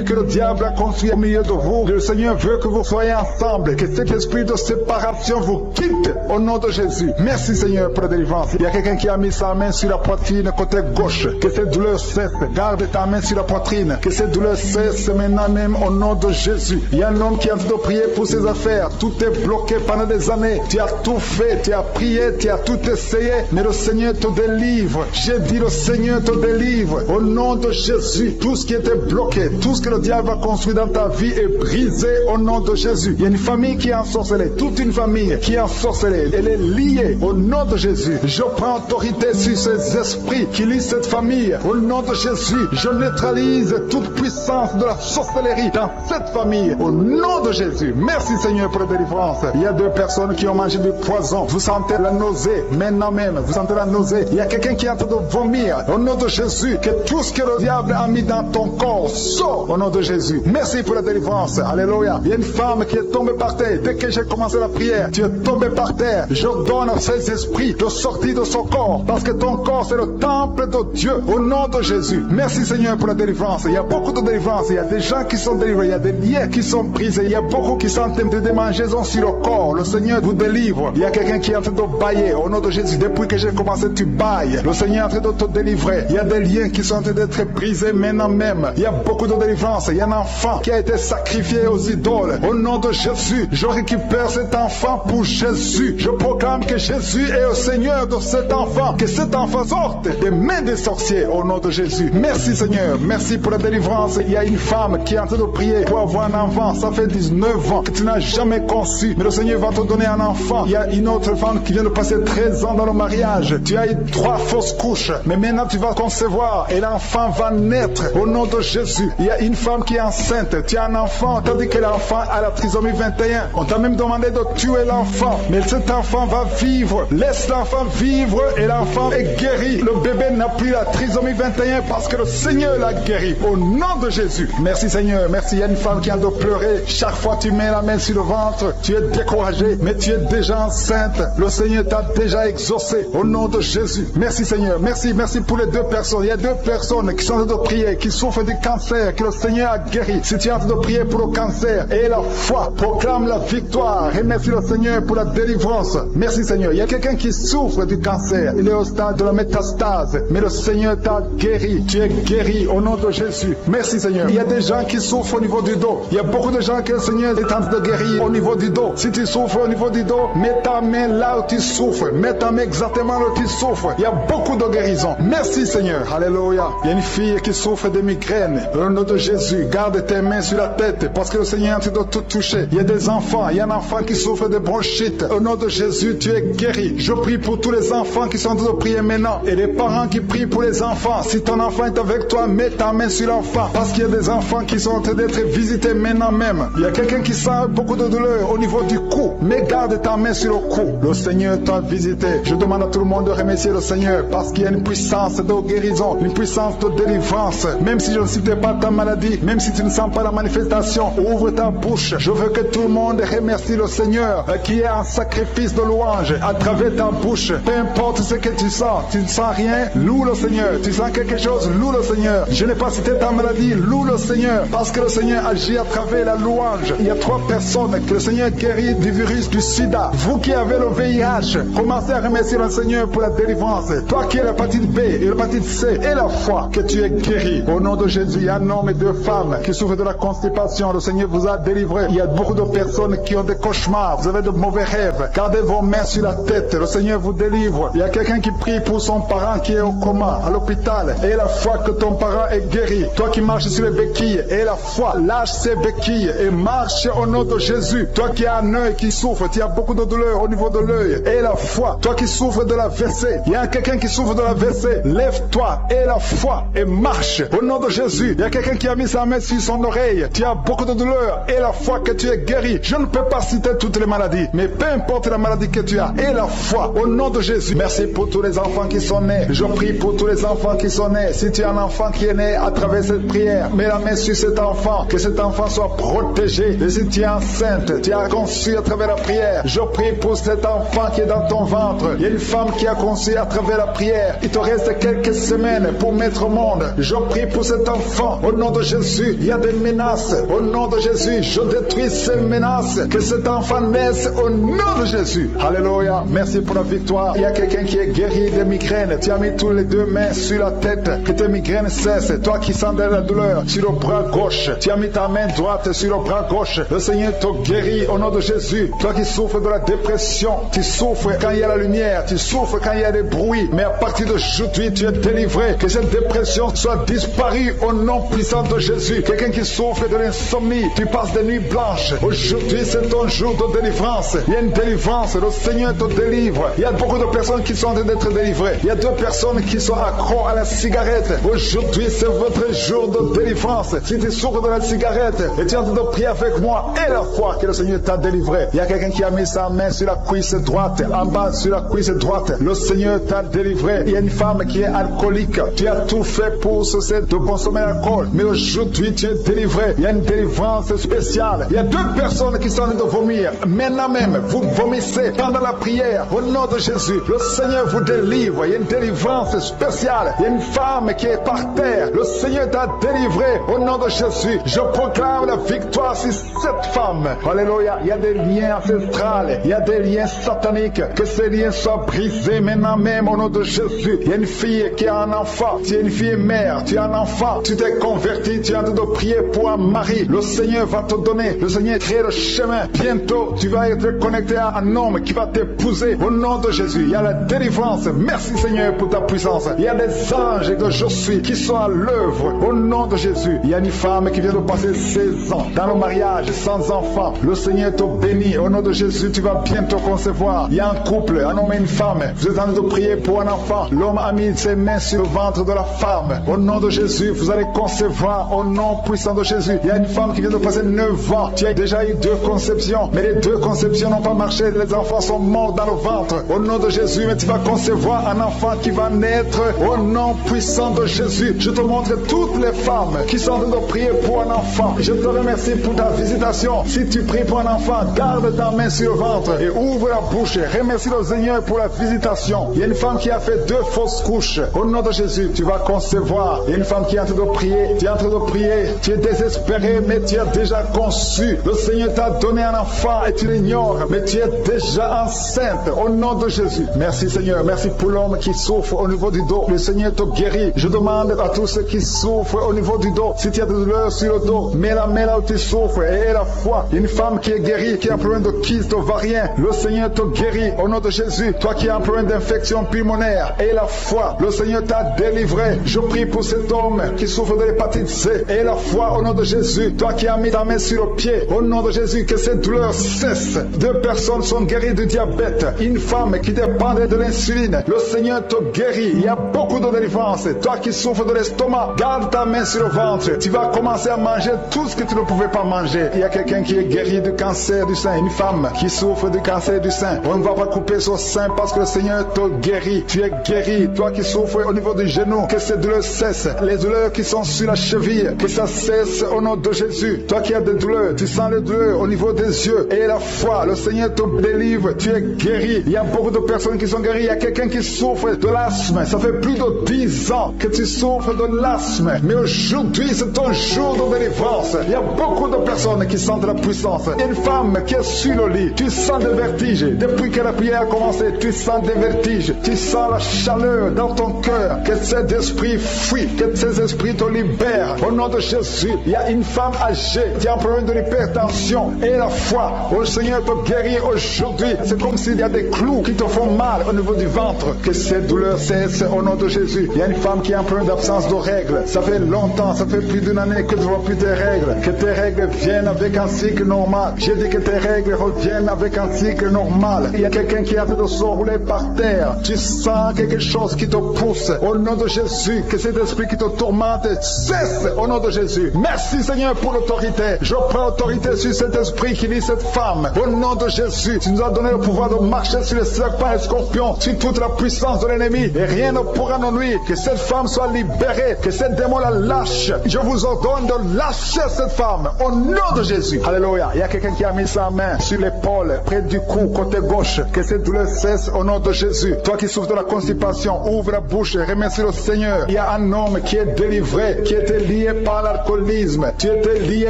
que le diable a construit au milieu de vous. Le Seigneur veut que vous soyez ensemble, que cet esprit de séparation vous quitte au nom de Jésus. Merci Seigneur pour la délivrance. Il y a quelqu'un qui a mis sa main sur la poitrine côté gauche. Que cette douleur cesse. Garde ta main sur la poitrine. Que cette douleur cesse maintenant même au nom de Jésus. Il y a un homme qui est en train de prier pour ses affaires. Tout est bloqué pendant des années. Tu as tout fait, tu as prié, tu as tout essayé, mais le Seigneur te délivre. J'ai dit le Seigneur te délivre. Au nom de Jésus, tout ce qui était bloqué, tout ce que le diable a construit dans ta vie est brisé au nom de Jésus. Il y a une famille qui est ensorcelée, toute une famille qui est ensorcelée. Elle est liée au nom de Jésus. Je prends autorité sur ces esprits qui lient cette famille. Au nom de Jésus, je neutralise toute puissance de la sorcellerie dans cette famille. Au nom de Jésus. Merci Seigneur pour la délivrance. Il y a 2 personnes qui ont mangé du poison. Vous sentez la nausée. Maintenant même, vous sentez la nausée. Il y a quelqu'un qui est en train de vomir. Au nom de Jésus, que tout ce que le diable a mis dans ton corps sort au nom de Jésus. Merci pour la délivrance. Alléluia. Il y a une femme qui est tombée par terre. Dès que j'ai commencé la prière, tu es tombé par terre. Je donne à ces esprits de sortir de son corps. Parce que ton corps, c'est le temple de Dieu. Au nom de Jésus. Merci Seigneur pour la délivrance. Il y a beaucoup de délivrance. Il y a des gens qui sont délivrés. Il y a des liens qui sont brisés. Il y a beaucoup qui sont en train de démangeaisons sur le corps. Le Seigneur vous délivre. Il y a quelqu'un qui est en train de bailler. Au nom de Jésus, depuis que j'ai commencé, tu bailles. Le Seigneur est en train de te délivrer. Il y a des liens qui sont en train d'être brisés maintenant même. Il y a beaucoup de délivrance. Il y a un enfant qui a été sacrifié aux idoles. Au nom de Jésus, je récupère cet enfant pour Jésus. Je proclame que Jésus est le Seigneur de cet enfant. Que cet enfant sorte des mains des sorciers. Au nom de Jésus. Merci Seigneur. Seigneur. Merci pour la délivrance. Il y a une femme qui est en train de prier pour avoir un enfant. Ça fait 19 ans que tu n'as jamais conçu. Mais le Seigneur va te donner un enfant. Il y a une autre femme qui vient de passer 13 ans dans le mariage. Tu as eu 3 fausses couches. Mais maintenant tu vas concevoir et l'enfant va naître au nom de Jésus. Il y a une femme qui est enceinte. Tu as un enfant. Tu as dit que l'enfant a la trisomie 21. On t'a même demandé de tuer l'enfant. Mais cet enfant va vivre. Laisse l'enfant vivre et l'enfant est guéri. Le bébé n'a plus la trisomie 21 parce que le Seigneur l'a guéri. Au nom de Jésus. Merci Seigneur. Merci. Il y a une femme qui a de pleurer. Chaque fois tu mets la main sur le ventre, tu es découragé, mais tu es déjà enceinte. Le Seigneur t'a déjà exaucé. Au nom de Jésus. Merci Seigneur. Merci pour les 2 personnes. Il y a 2 personnes qui sont en train de prier, qui souffrent du cancer, que le Seigneur a guéri. Si tu es en train de prier pour le cancer et la foi, proclame la victoire. Remercie le Seigneur pour la délivrance. Merci Seigneur. Il y a quelqu'un qui souffre du cancer. Il est au stade de la métastase, mais le Seigneur t'a guéri. Tu es guéri au nom de Jésus. Merci Seigneur. Il y a des gens qui souffrent au niveau du dos. Il y a beaucoup de gens que le Seigneur est en train de guérir au niveau du dos. Si tu souffres au niveau du dos, mets ta main là où tu souffres. Mets ta main exactement là où tu souffres. Il y a beaucoup de guérisons. Merci Seigneur. Alléluia. Il y a une fille qui souffre de migraines. Au nom de Jésus, garde tes mains sur la tête parce que le Seigneur est en train de tout toucher. Il y a des enfants. Il y a un enfant qui souffre de bronchite. Au nom de Jésus, tu es guéri. Je prie pour tous les enfants qui sont en train de prier maintenant. Et les parents qui prient pour les enfants. Si ton enfant est avec toi, mets ta main sur l'enfant. Parce qu'il y a des enfants qui sont en train d'être visités maintenant même. Il y a quelqu'un qui sent beaucoup de douleur au niveau du cou. Mais garde ta main sur le cou. Le Seigneur t'a visité. Je demande à tout le monde de remercier le Seigneur parce qu'il y a une puissance de guérison, une puissance de délivrance. Même si je ne citais pas ta maladie, même si tu ne sens pas la manifestation, ouvre ta bouche. Je veux que tout le monde remercie le Seigneur qui est un sacrifice de louange à travers ta bouche. Peu importe ce que tu ne sens rien, loue le Seigneur. Tu sens quelque chose, loue le Seigneur. Je n'ai pas cité ta maladie, loue le Seigneur parce que le Seigneur agit à travers la louange. Il y a 3 personnes que le Seigneur guérit du virus du sida. Vous qui avez le VIH, commencez à remercier le Seigneur pour la délivrance. Toi qui as l'hépatite B et l'hépatite C et la foi, que tu es guéri. Au nom de Jésus, il y a un homme et 2 femmes qui souffrent de la constipation. Le Seigneur vous a délivré. Il y a beaucoup de personnes qui ont des cauchemars. Vous avez de mauvais rêves. Gardez vos mains sur la tête. Le Seigneur vous délivre. Il y a quelqu'un qui prie pour son parent qui est au coma, à l'hôpital. Et la foi que ton parent est guéri. Toi qui marches sur les béquilles, et la foi, lâche ces béquilles et marche au nom de Jésus. Toi qui as un œil qui souffre, tu as beaucoup de douleur au niveau de l'œil. Et la foi, toi qui souffres de la WC, il y a quelqu'un qui souffre de la WC, lève-toi et la foi et marche au nom de Jésus. Il y a quelqu'un qui a mis sa main sur son oreille, tu as beaucoup de douleur et la foi que tu es guéri. Je ne peux pas citer toutes les maladies, mais peu importe la maladie que tu as, et la foi au nom de Jésus. Merci pour tous les enfants qui sont nés. Je prie pour tous les enfants qui sont nés. Si tu as un enfant qui est né à travers cette prière, mets la main sur cet enfant, que cet enfant soit protégé. Et si tu es enceinte, tu as conçu à travers la prière, je prie pour cet enfant qui est dans ton ventre. Il y a une femme qui a conçu à travers la prière. Il te reste quelques semaines pour mettre au monde. Je prie pour cet enfant au nom de Jésus. Il y a des menaces au nom de Jésus. Je détruis ces menaces. Que cet enfant naisse au nom de Jésus. Alléluia. Merci pour la victoire. Il y a quelqu'un qui est guéri des migraines. Tu as mis tous les 2 mains sur la tête. Que tes migraines cessent. Toi qui sens de la douleur sur le bras gauche, tu as mis ta main droite sur le bras gauche. Le Seigneur te guérit au nom de Jésus. Toi qui souffres de la dépression, tu souffres quand il y a la lumière, tu souffres quand il y a des bruits, mais à partir d'aujourd'hui, tu es délivré. Que cette dépression soit disparue au nom puissant de Jésus. Quelqu'un qui souffre de l'insomnie, tu passes des nuits blanches. Aujourd'hui, c'est ton jour de délivrance. Il y a une délivrance, le Seigneur te délivre. Il y a beaucoup de personnes qui sont en train d'être délivrées. Il y a 2 personnes qui sont accros à la cigarette. Aujourd'hui, c'est votre jour de délivrance. Si tu souffres de la cigarette et tu es en train de prier avec moi, et la foi que le Seigneur t'a délivré. Il y a quelqu'un qui a mis sa main sur la cuisse droite, en bas sur la cuisse droite. Le Seigneur t'a délivré. Il y a une femme qui est alcoolique. Tu as tout fait pour cesser de consommer l'alcool, mais aujourd'hui tu es délivré. Il y a une délivrance spéciale. Il y a 2 personnes qui sont en train de vomir. Maintenant même, vous vomissez pendant la prière. Au nom de Jésus, le Seigneur vous délivre. Il y a une délivrance spéciale. Il y a une femme qui est par terre. Le Seigneur t'a délivré. Au nom de Jésus, je proclame la victoire sur cette femme. Alléluia. Il y a des liens ancestrales. Il y a des liens sataniques. Que ces liens soient brisés maintenant même au nom de Jésus. Il y a une fille qui a un enfant. Tu es une fille mère. Tu as un enfant. Tu t'es converti. Tu es en train de prier pour un mari. Le Seigneur va te donner. Le Seigneur crée le chemin. Bientôt, tu vas être connecté à un homme qui va t'épouser. Au nom de Jésus, il y a la délivrance. Merci Seigneur pour ta puissance. Il y a des anges que je suis qui qui sont à l'œuvre. Au nom de Jésus, il y a une femme qui vient de passer 16 ans dans le mariage sans enfant. Le Seigneur te bénit. Au nom de Jésus, tu vas bientôt concevoir. Il y a un couple, un homme et une femme. Vous êtes en train de prier pour un enfant. L'homme a mis ses mains sur le ventre de la femme. Au nom de Jésus, vous allez concevoir. Au nom puissant de Jésus, il y a une femme qui vient de passer 9 ans. Tu as déjà eu 2 conceptions, mais les 2 conceptions n'ont pas marché. Les enfants sont morts dans le ventre. Au nom de Jésus, mais tu vas concevoir un enfant qui va naître. Au nom puissant de Jésus, je te montre toutes les femmes qui sont en train de prier pour un enfant. Je te remercie pour ta visitation. Si tu pries pour un enfant, garde ta main sur le ventre et ouvre la bouche. Remercie le Seigneur pour la visitation. Il y a une femme qui a fait 2 fausses couches. Au nom de Jésus, tu vas concevoir. Il y a une femme qui est en train de prier. Tu es en train de prier. Tu es désespéré, mais tu as déjà conçu. Le Seigneur t'a donné un enfant et tu l'ignores, mais tu es déjà enceinte. Au nom de Jésus. Merci Seigneur. Merci pour l'homme qui souffre au niveau du dos. Le Seigneur te guérit. Je demande à tous ceux qui souffrent au niveau du dos, si tu as de douleur sur le dos, mets la main là où tu souffres et aie la foi. Une femme qui est guérie, qui a un problème de kyste ovarien, le Seigneur te guérit au nom de Jésus. Toi qui as un problème d'infection pulmonaire, aie la foi. Le Seigneur t'a délivré. Je prie pour cet homme qui souffre de l'hépatite C. Aie la foi au nom de Jésus. Toi qui as mis ta main sur le pied, au nom de Jésus, que cette douleur cesse. 2 personnes sont guéries du diabète. Une femme qui dépendait de l'insuline, le Seigneur te guérit. Il y a beaucoup de délivrance. Toi qui souffres de l'estomac, garde ta main sur le ventre. Tu vas commencer à manger tout ce que tu ne pouvais pas manger. Il y a quelqu'un qui est guéri du cancer du sein. Une femme qui souffre du cancer du sein. On ne va pas couper son sein parce que le Seigneur te guérit. Tu es guéri. Toi qui souffres au niveau du genou, que ces douleurs cessent. Les douleurs qui sont sur la cheville, que ça cesse au nom de Jésus. Toi qui as des douleurs, tu sens les douleurs au niveau des yeux. Et la foi, le Seigneur te délivre. Tu es guéri. Il y a beaucoup de personnes qui sont guéries. Il y a quelqu'un qui souffre de l'asthme. Ça fait plus de 10 ans que tu souffres de l'asthme. Mais aujourd'hui, c'est ton jour de délivrance. Il y a beaucoup de personnes qui sentent la puissance. Il y a une femme qui est sur le lit. Tu sens des vertiges. Depuis que la prière a commencé, tu sens des vertiges. Tu sens la chaleur dans ton cœur. Que ces esprits fuient. Que ces esprits te libèrent. Au nom de Jésus, il y a une femme âgée qui a un problème de l'hypertension. Et la foi, le Seigneur te guérit aujourd'hui. C'est comme s'il y a des clous qui te font mal au niveau du ventre. Que ces douleurs cessent au nom de Jésus. Il y a une femme qui a un problème d'absence de règles. Ça fait longtemps, ça fait plus d'1 année que tu ne vois plus tes règles. Que tes règles viennent avec un cycle normal. J'ai dit que tes règles reviennent avec un cycle normal. Il y a quelqu'un qui a fait de se rouler par terre. Tu sens quelque chose qui te pousse. Au nom de Jésus, que cet esprit qui te tourmente cesse au nom de Jésus. Merci Seigneur pour l'autorité. Je prends autorité sur cet esprit qui lit cette femme. Au nom de Jésus, tu nous as donné le pouvoir de marcher sur les serpents et les scorpions, sur toute la puissance de l'ennemi. Et rien ne pourra nous nuire. Que cette femme soit libérée. Que cette démon la lâche. Je vous ordonne de lâcher cette femme. Au nom de Jésus. Alléluia. Il y a quelqu'un qui a mis sa main sur l'épaule, près du cou, côté gauche. Que cette douleur cesse au nom de Jésus. Toi qui souffres de la constipation, ouvre la bouche et remercie le Seigneur. Il y a un homme qui est délivré, qui était lié par l'alcoolisme. Tu étais lié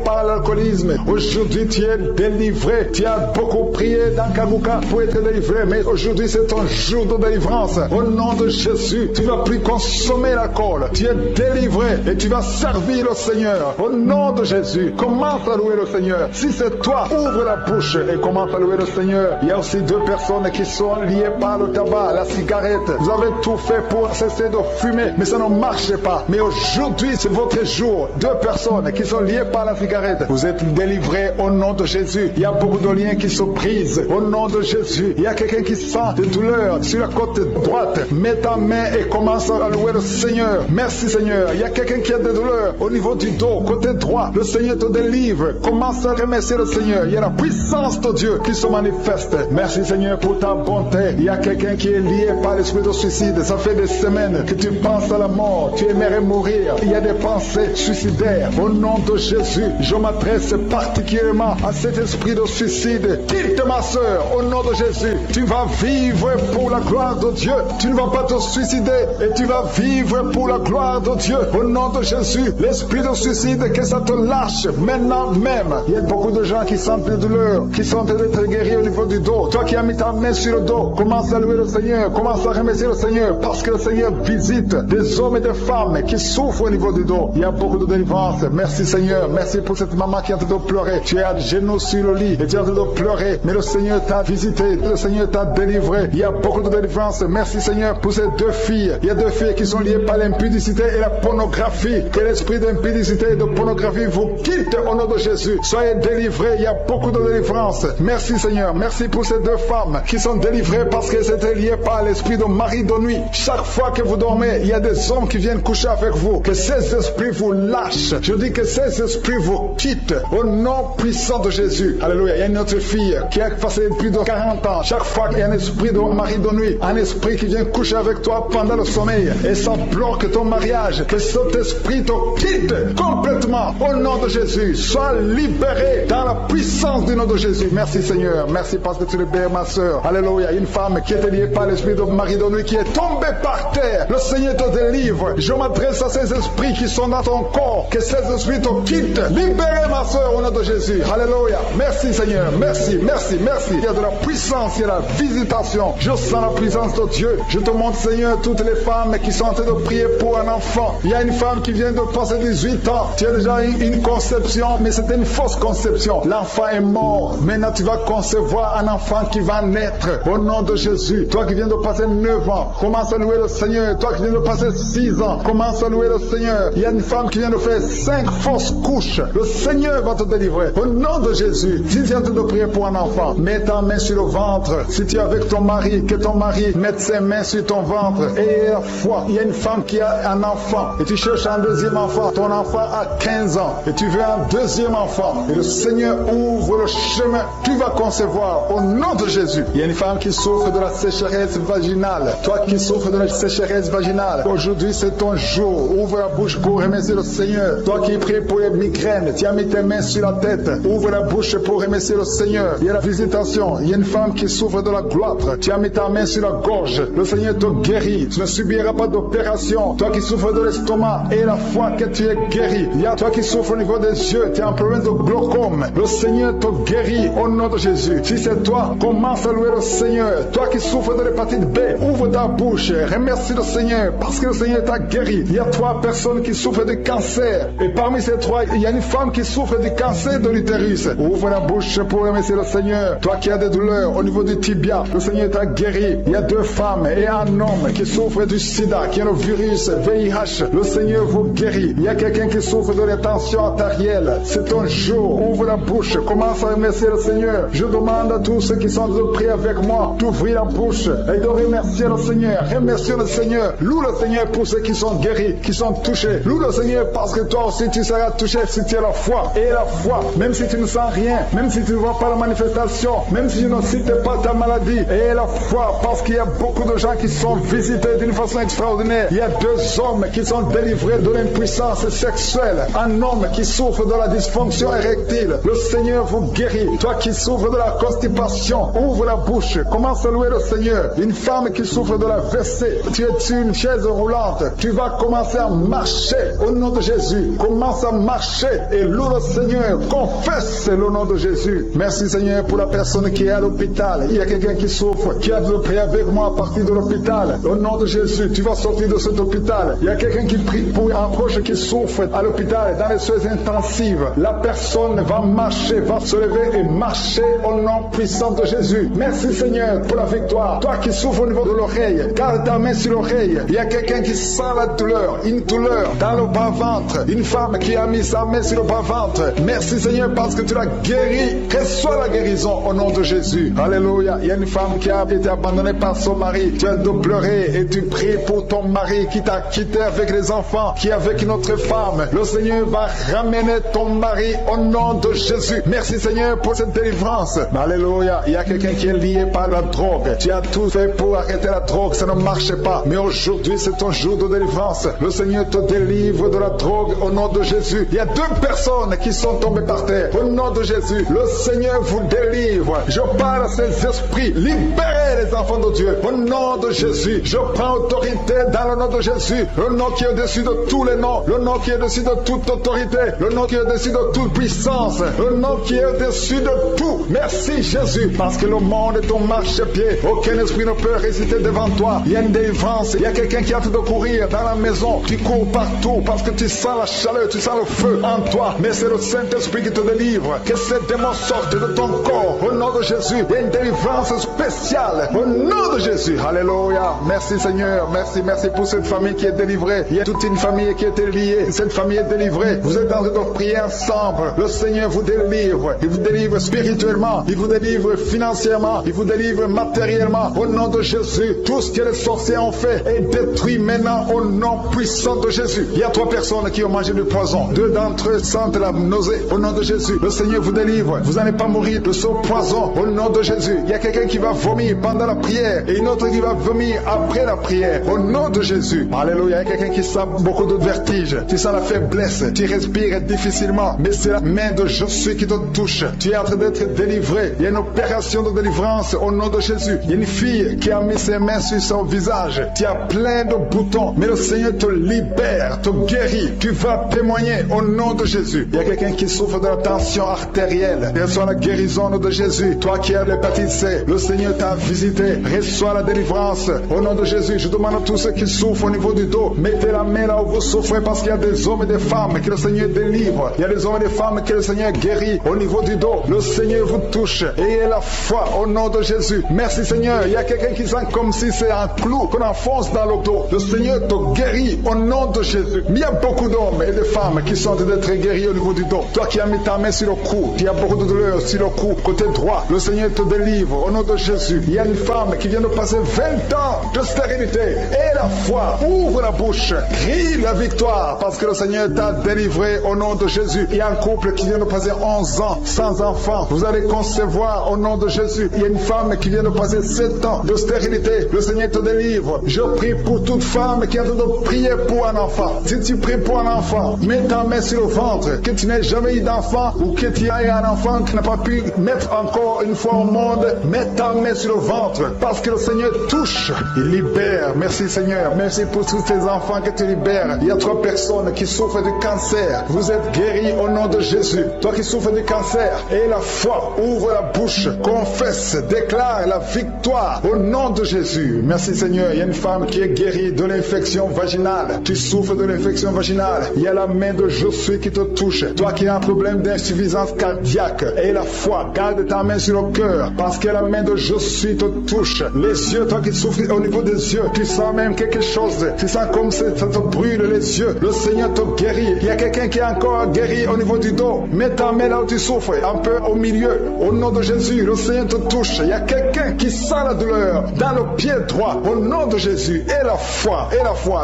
par l'alcoolisme. Aujourd'hui, tu es délivré. Tu as beaucoup prié dans Kanguka pour être délivré, mais aujourd'hui, c'est ton jour de délivrance. Au nom de Jésus, tu ne vas plus consommer l'alcool. Tu es délivré et tu vas servir le Seigneur. Au nom de Jésus, commence à louer le Seigneur. Si c'est toi, ouvre la bouche et commence à louer le Seigneur. Il y a aussi 2 personnes qui sont liées par le tabac, la cigarette. Vous avez tout fait pour cesser de fumer, mais ça ne marche pas. Mais aujourd'hui, c'est votre jour. 2 personnes qui sont liées par la cigarette. Vous êtes délivrés au nom de Jésus. Il y a beaucoup de liens qui se brisent au nom de Jésus. Il y a quelqu'un qui sent des douleurs sur la côte droite. Mets ta main et commence à louer le Seigneur. Merci Seigneur. Il y a quelqu'un qui a des douleurs au niveau du dos, côté droit. Le Seigneur te délivre. Commence à remercier le Seigneur. Il y a la puissance de Dieu qui se manifeste. Merci Seigneur pour ta bonté. Il y a quelqu'un qui est lié par l'esprit de suicide. Ça fait des semaines que tu penses à la mort. Tu aimerais mourir. Il y a des pensées suicidaires. Au nom de Jésus, je m'adresse particulièrement à cet esprit de suicide. Quitte ma soeur, au nom de Jésus. Tu vas vivre pour la gloire de Dieu. Tu ne vas pas te suicider et tu vas vivre pour la gloire de Dieu. Au nom de Jésus, l'esprit de suicide, que ça te lâche maintenant même. Il y a beaucoup de gens qui sentent des douleurs, qui sont en train d'être guéris au niveau du dos. Toi qui as mis ta main sur le dos, commence à louer le Seigneur, commence à remercier le Seigneur, parce que le Seigneur visite des hommes et des femmes qui souffrent au niveau du dos. Il y a beaucoup de délivrance. Merci Seigneur, merci pour cette maman qui est en train de pleurer. Tu es à genoux sur le lit et tu es en train de pleurer, mais le Seigneur t'a visité, le Seigneur t'a délivré. Il y a beaucoup de délivrance. Merci Seigneur pour ces 2 filles. Il y a 2 filles qui sont liées par l'impudence. l'impudicité et la pornographie. Que l'esprit d'impudicité et de pornographie vous quitte au nom de Jésus. Soyez délivrés, il y a beaucoup de délivrance. Merci Seigneur, merci pour ces 2 femmes qui sont délivrées parce qu'elles étaient liées par l'esprit de mari de nuit. Chaque fois que vous dormez, il y a des hommes qui viennent coucher avec vous. Que ces esprits vous lâchent. Je dis que ces esprits vous quittent au nom puissant de Jésus. Alléluia. Il y a une autre fille qui a passé plus de 40 ans. Chaque fois qu'il y a un esprit de mari de nuit, un esprit qui vient coucher avec toi pendant le sommeil et ça bloque ton mariage, que cet esprit te quitte complètement au nom de Jésus. Sois libéré dans la puissance du nom de Jésus. Merci Seigneur. Merci parce que tu libères ma soeur. Alléluia. Une femme qui était liée par l'esprit de mari de nuit qui est tombée par terre. Le Seigneur te délivre. Je m'adresse à ces esprits qui sont dans ton corps. Que ces esprits te quittent. Libérez ma soeur au nom de Jésus. Alléluia. Merci Seigneur. Merci, merci, merci. Il y a de la puissance, il y a la visitation. Je sens la puissance de Dieu. Je te montre Seigneur toutes les femmes qui sont en train de prier pour un enfant. Il y a une femme qui vient de passer 18 ans. Tu as déjà eu une conception, mais c'était une fausse conception. L'enfant est mort. Maintenant tu vas concevoir un enfant qui va naître au nom de Jésus. Toi qui viens de passer 9 ans, commence à louer le Seigneur. Toi qui viens de passer 6 ans, commence à louer le Seigneur. Il y a une femme qui vient de faire 5 fausses couches. Le Seigneur va te délivrer au nom de Jésus. Si tu es en train de prier pour un enfant, mets ta main sur le ventre. Si tu es avec ton mari, que ton mari mette ses mains sur ton ventre et la foi. Il y a une femme qui a un enfant et tu cherches un deuxième enfant. Ton enfant a 15 ans et tu veux un deuxième enfant. Et le Seigneur ouvre le chemin. Tu vas concevoir au nom de Jésus. Il y a une femme qui souffre de la sécheresse vaginale. Toi qui souffres de la sécheresse vaginale, aujourd'hui c'est ton jour. Ouvre la bouche pour remercier le Seigneur. Toi qui pries pour les migraines, tu as mis tes mains sur la tête. Ouvre la bouche pour remercier le Seigneur. Il y a la visitation. Il y a une femme qui souffre de la gloire. Tu as mis ta main sur la gorge. Le Seigneur te guérit. Tu ne subiras pas d'opération. Toi qui souffres de l'estomac et la foi que tu es guéri. Il y a toi qui souffres au niveau des yeux. Tu as un problème de glaucome. Le Seigneur te guérit au nom de Jésus. Si c'est toi, commence à louer le Seigneur. Toi qui souffres de l'hépatite B, ouvre ta bouche. Remercie le Seigneur parce que le Seigneur t'a guéri. Il y a 3 personnes qui souffrent de cancer. Et parmi ces 3, il y a une femme qui souffre du cancer de l'utérus. Ouvre la bouche pour remercier le Seigneur. Toi qui as des douleurs au niveau du tibia, le Seigneur t'a guéri. Il y a 2 femmes et un homme qui souffrent du sida, qui a le virus VIH. Le Seigneur vous guérit. Il y a quelqu'un qui souffre de la tension artérielle. C'est ton jour. Ouvre la bouche. Commence à remercier le Seigneur. Je demande à tous ceux qui sont de prier avec moi d'ouvrir la bouche et de remercier le Seigneur. Remercie le Seigneur. Loue le Seigneur pour ceux qui sont guéris, qui sont touchés. Loue le Seigneur parce que toi aussi tu seras touché si tu as la foi. Et la foi, même si tu ne sens rien, même si tu ne vois pas la manifestation, même si tu ne cites pas ta maladie. Et la foi, parce qu'il y a beaucoup de gens qui sont visités d'une façon extraordinaire. Il y a 2 hommes qui sont délivrés de l'impuissance sexuelle. Un homme qui souffre de la dysfonction érectile. Le Seigneur vous guérit. Toi qui souffres de la constipation, ouvre la bouche. Commence à louer le Seigneur. Une femme qui souffre de la WC, tu es sur une chaise roulante. Tu vas commencer à marcher au nom de Jésus. Commence à marcher et loue le Seigneur. Confesse le nom de Jésus. Merci Seigneur pour la personne qui est à l'hôpital. Il y a quelqu'un qui souffre, qui a de prier avec moi à partir de l'hôpital. Au nom de Jésus, tu vas sortir de cet hôpital. Il y a quelqu'un qui prie pour un proche qui souffre à l'hôpital, dans les soins intensives. La personne va marcher, va se lever et marcher au nom puissant de Jésus. Merci Seigneur pour la victoire. Toi qui souffres au niveau de l'oreille, garde ta main sur l'oreille. Il y a quelqu'un qui sent la douleur, une douleur dans le bas-ventre. Une femme qui a mis sa main sur le bas-ventre. Merci Seigneur parce que tu l'as guéri. Reçois la guérison au nom de Jésus. Alléluia. Il y a une femme qui a été abandonnée par son mari. Tu as de pleurer et tu pries pour ton mari qui t'a quitté avec les enfants, qui est avec une autre femme. Le Seigneur va ramener ton mari au nom de Jésus. Merci Seigneur pour cette délivrance. Alléluia. Il y a quelqu'un qui est lié par la drogue. Tu as tout fait pour arrêter la drogue. Ça ne marche pas. Mais aujourd'hui, c'est ton jour de délivrance. Le Seigneur te délivre de la drogue au nom de Jésus. Il y a 2 personnes qui sont tombées par terre. Au nom de Jésus, le Seigneur vous délivre. Je parle à ces esprits. Libérez les enfants de Dieu. Au nom de Jésus, je prends autorité dans le nom de Jésus. Le nom qui est au-dessus de tous les noms. Le nom qui est au-dessus de toute autorité. Le nom qui est au-dessus de toute puissance. Le nom qui est au-dessus de tout. Merci Jésus. Parce que le monde est ton marchepied. Aucun esprit ne peut résister devant toi. Il y a une délivrance. Il y a quelqu'un qui a hâte de courir dans la maison. Tu cours partout parce que tu sens la chaleur, tu sens le feu en toi. Mais c'est le Saint-Esprit qui te délivre. Que ces démons sortent de ton corps. Au nom de Jésus, il y a une délivrance spéciale. Au nom de Jésus. Alléluia. Merci Seigneur. Merci pour cette famille. famille qui est délivrée. Il y a toute une famille qui était liée. Cette famille est délivrée. Vous êtes en train de prier ensemble. Le Seigneur vous délivre. Il vous délivre spirituellement. Il vous délivre financièrement. Il vous délivre matériellement. Au nom de Jésus, tout ce que les sorciers ont fait est détruit maintenant au nom puissant de Jésus. Il y a 3 personnes qui ont mangé du poison. 2 d'entre eux sentent la nausée. Au nom de Jésus, le Seigneur vous délivre. Vous n'allez pas mourir de ce poison. Au nom de Jésus, il y a quelqu'un qui va vomir pendant la prière et une autre qui va vomir après la prière. Au nom de Jésus. Alléluia. Il y a quelqu'un qui sent beaucoup de vertige. Tu sens la faiblesse. Tu respires difficilement. Mais c'est la main de Jésus qui te touche. Tu es en train d'être délivré. Il y a une opération de délivrance au nom de Jésus. Il y a une fille qui a mis ses mains sur son visage. Tu as plein de boutons. Mais le Seigneur te libère, te guérit. Tu vas témoigner au nom de Jésus. Il y a quelqu'un qui souffre de la tension artérielle. Reçois la guérison de Jésus. Toi qui as l'hépatite C, le Seigneur t'a visité. Reçois la délivrance au nom de Jésus. Je demande à tous ceux qui souffrent au niveau du dos, mettez la main là où vous souffrez, parce qu'il y a des hommes et des femmes que le Seigneur délivre. Il y a des hommes et des femmes que le Seigneur guérit au niveau du dos. Le Seigneur vous touche. Ayez la foi au nom de Jésus. Merci Seigneur. Il y a quelqu'un qui sent comme si c'est un clou qu'on enfonce dans le dos. Le Seigneur te guérit au nom de Jésus. Mais il y a beaucoup d'hommes et de femmes qui sont d'être guéris au niveau du dos. Toi qui as mis ta main sur le cou, il y a beaucoup de douleur sur le cou, côté droit. Le Seigneur te délivre au nom de Jésus. Il y a une femme qui vient de passer 20 ans de stérilité. Et la foi, ouvre la bouche, crie la victoire, parce que le Seigneur t'a délivré au nom de Jésus. Il y a un couple qui vient de passer 11 ans sans enfant. Vous allez concevoir au nom de Jésus. Il y a une femme qui vient de passer 7 ans de stérilité. Le Seigneur te délivre. Je prie pour toute femme qui a besoin de prier pour un enfant. Si tu pries pour un enfant, mets ta main sur le ventre. Que tu n'aies jamais eu d'enfant ou que tu aies un enfant qui n'a pas pu mettre encore une fois au monde, mets ta main sur le ventre, parce que le Seigneur touche, il libère. Merci Seigneur. Merci pour tous tes enfants que tu libères. Il y a 3 personnes qui souffrent du cancer. Vous êtes guéris au nom de Jésus. Toi qui souffres du cancer, et la foi, ouvre la bouche, confesse, déclare la victoire au nom de Jésus. Merci Seigneur. Il y a une femme qui est guérie de l'infection vaginale. Tu souffres de l'infection vaginale. Il y a la main de Jésus qui te touche. Toi qui as un problème d'insuffisance cardiaque, et la foi, garde ta main sur le cœur, parce que la main de Jésus te touche. Les yeux, toi qui souffres au niveau des yeux, tu sens même quelque chose. Tu sens comme ça te brûle les yeux. Le Seigneur te guérit. Il y a quelqu'un qui est encore guéri au niveau du dos. Mets ta main là où tu souffres, un peu au milieu. Au nom de Jésus, le Seigneur te touche. Il y a quelqu'un qui sent la douleur dans le pied droit. Au nom de Jésus, et la foi,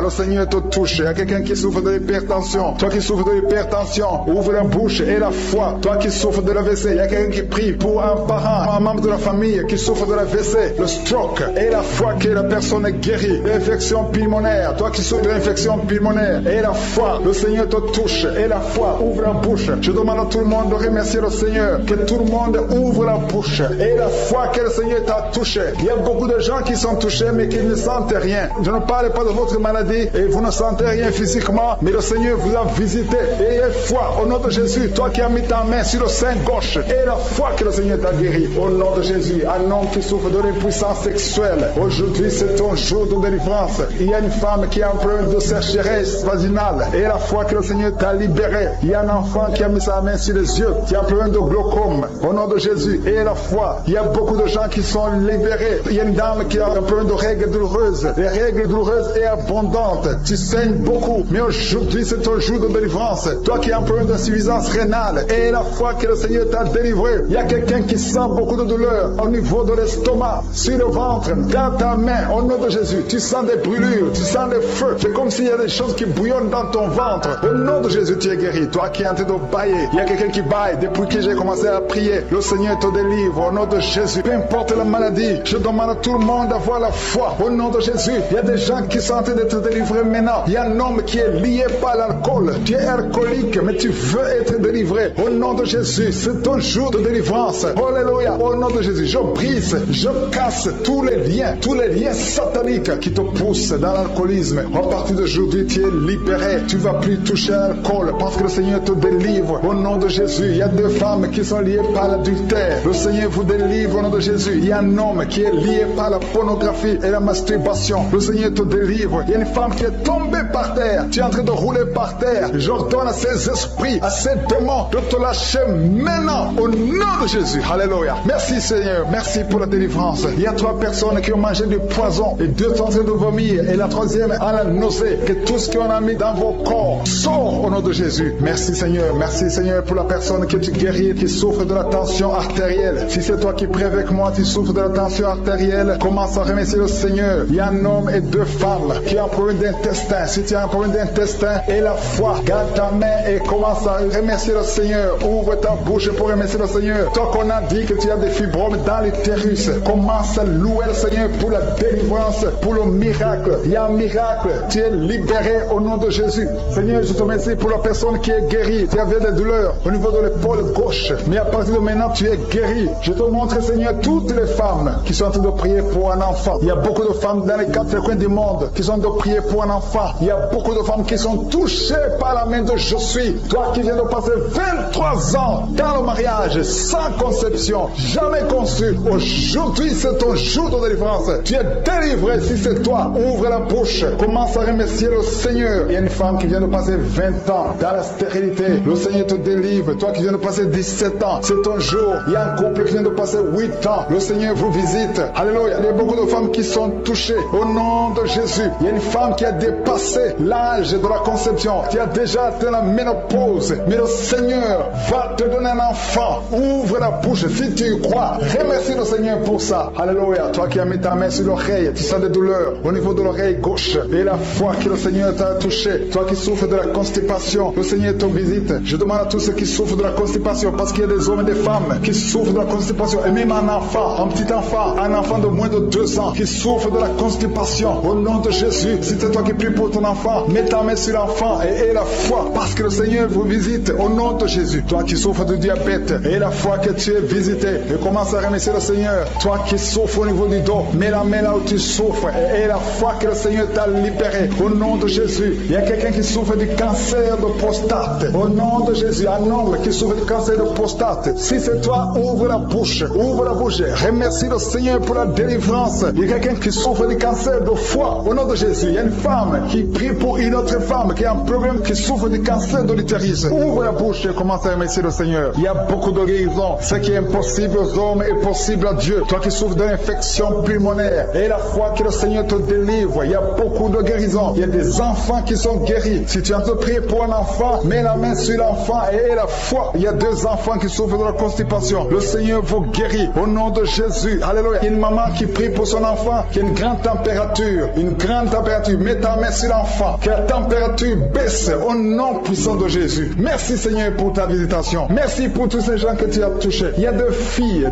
le Seigneur te touche. Il y a quelqu'un qui souffre de l'hypertension. Toi qui souffres de l'hypertension, ouvre la bouche et la foi. Toi qui souffres de l'AVC, il y a quelqu'un qui prie pour un parent, un membre de la famille qui souffre de l'AVC, le stroke, et la foi que la personne est guérie. L'infection pulmonaire, toi qui souffres de l'infection pulmonaire, et la foi, le Seigneur te touche. Et la foi, ouvre la bouche. Je demande à tout le monde de remercier le Seigneur. Que tout le monde ouvre la bouche. Et la foi que le Seigneur t'a touché. Il y a beaucoup de gens qui sont touchés mais qui ne sentent rien. Je ne parle pas de votre maladie et vous ne sentez rien physiquement, mais le Seigneur vous a visité. Et ayez foi au nom de Jésus. Toi qui as mis ta main sur le sein gauche, et la foi que le Seigneur t'a guéri. Au nom de Jésus, un homme qui souffre de l'impuissance sexuelle. Aujourd'hui, c'est ton jour de délivrance. Il y a une femme qui a un problème de sécheresse vaginale. Et la foi que le Seigneur t'a libéré. Il y a un enfant qui a mis sa main sur les yeux, qui a un problème de glaucome. Au nom de Jésus, et la foi. Il y a beaucoup de gens qui sont libérés. Il y a une dame qui a un problème de règles douloureuses. Les règles douloureuses et abondantes. Tu saignes beaucoup. Mais aujourd'hui, c'est ton jour de délivrance. Toi qui as un problème d'insuffisance rénale. Et la foi que le Seigneur t'a délivré. Il y a quelqu'un qui sent beaucoup de douleur au niveau de l'estomac, sur le ventre, dans ta main. Au nom de Jésus, tu sens des brûlures, tu sens des feux. C'est comme s'il y a des choses qui bouillonnent dans ton ventre. Au nom de Jésus, tu es guéri. Toi qui es en train de bailler, il y a quelqu'un qui baille. Depuis que j'ai commencé à prier, le Seigneur te délivre. Au nom de Jésus, peu importe la maladie, je demande à tout le monde d'avoir la foi. Au nom de Jésus, il y a des gens qui sont en train d'être délivrés maintenant. Il y a un homme qui est lié par l'alcool. Tu es alcoolique, mais tu veux être délivré. Au nom de Jésus, c'est ton jour de délivrance. Alléluia. Au nom de Jésus, je brise, je casse tous les liens sataniques qui te poussent dans l'alcoolisme. À partir d'aujourd'hui, tu es libéré. Tu ne vas plus toucher à l'alcool parce que le Seigneur te délivre. Au nom de Jésus, il y a 2 femmes qui sont liées par l'adultère. Le Seigneur vous délivre au nom de Jésus. Il y a un homme qui est lié par la pornographie et la masturbation. Le Seigneur te délivre. Il y a une femme qui est tombée par terre. Tu es en train de rouler par terre. J'ordonne à ces esprits, à ces démons de te lâcher maintenant au nom de Jésus. Alléluia. Merci Seigneur. Merci pour la délivrance. Il y a 3 personnes qui ont mangé du poison et 2 sont en train de vomir et la 3e a la nausée. Que tout ce qu'on a mis dans vos corps sort au nom de Jésus. Merci Seigneur. Merci Seigneur pour la personne que tu guéris, qui souffre de la tension artérielle. Si c'est toi qui pries avec moi, tu souffres de la tension artérielle, commence à remercier le Seigneur. Il y a un homme et 2 femmes qui ont un problème d'intestin. Si tu as un problème d'intestin et la foi, garde ta main et commence à remercier le Seigneur. Ouvre ta bouche pour remercier le Seigneur. Toi qu'on a dit que tu as des fibromes dans l'utérus, commence à louer le Seigneur pour la délivrance, pour le miracle. Il y a un miracle. Tu es libéré au nom de Jésus. Seigneur, je te remercie pour la personne qui est guérie. Tu avais des douleurs au niveau de l'épaule gauche, mais à partir de maintenant, tu es guéri. Je te montre, Seigneur, toutes les femmes qui sont en train de prier pour un enfant. Il y a beaucoup de femmes dans les 4 coins du monde qui sont en train de prier pour un enfant. Il y a beaucoup de femmes qui sont touchées par la main de Je suis. Toi qui viens de passer 23 ans dans le mariage, sans conception, jamais conçu. Aujourd'hui, c'est ton jour de délivrance. Tu es délivré si c'est toi. Ouvre la bouche. Commence à remercier le Seigneur. Il y a une femme qui vient de passer 20 ans dans la stérilité. Le Seigneur te délivre. Toi qui viens de passer 17 ans, c'est ton jour. Il y a un couple qui vient de passer 8 ans. Le Seigneur vous visite. Alléluia. Il y a beaucoup de femmes qui sont touchées au nom de Jésus. Il y a une femme qui a dépassé l'âge de la conception, qui a déjà atteint la ménopause. Mais le Seigneur va te donner un enfant. Ouvre la bouche si tu y crois. Remercie le Seigneur pour ça. Alléluia. Toi qui as mis ta main sur l'oreille, tu sens des douleurs au niveau de l'oreille gauche. Et la foi que le Seigneur t'a touché. Toi qui souffres de la constipation, le Seigneur te visite. Je demande à tous ceux qui souffrent de la constipation, parce qu'il y a des hommes et des femmes qui souffrent de la constipation. Et même un enfant, un petit enfant, un enfant de moins de 2 ans qui souffre de la constipation. Au nom de Jésus, si c'est toi qui pries pour ton enfant, mets ta main sur l'enfant et aie la foi, parce que le Seigneur vous visite au nom de Jésus. Toi qui souffres de diabète, aie la foi que tu es visité et commence à remercier le Seigneur. Toi qui souffres au niveau du dos, mets la main là où tu souffres et aie la foi que le Seigneur t'a libéré au nom de Jésus. Il y a quelqu'un qui souffre du cancer de prostate. Au nom de Jésus, un homme qui souffre du cancer de prostate. Si c'est toi, ouvre la bouche. Ouvre la bouche. Remercie le Seigneur pour la délivrance. Il y a quelqu'un qui souffre du cancer de foie. Au nom de Jésus, il y a une femme qui prie pour une autre femme qui a un problème, qui souffre du cancer de l'utérus. Ouvre la bouche et commence à remercier le Seigneur. Il y a beaucoup de guérisons. Ce qui est impossible aux hommes est possible à Dieu. Toi qui souffres d'une infection pulmonaire, et la foi que le Seigneur te délivre. Il y a beaucoup de guérisons. Il y a des enfants qui sont guéris. Si tu es en train de prier pour un enfant, mets la main sur l'enfant et aie la foi. Il y a 2 enfants qui souffrent de la constipation. Le Seigneur vous guérit au nom de Jésus. Alléluia. Il y a une maman qui prie pour son enfant qui a une grande température. Une grande température. Mets ta main sur l'enfant. Que la température baisse au nom puissant de Jésus. Merci Seigneur pour ta visitation. Merci pour tous ces gens que tu as touchés. Il y a 2 filles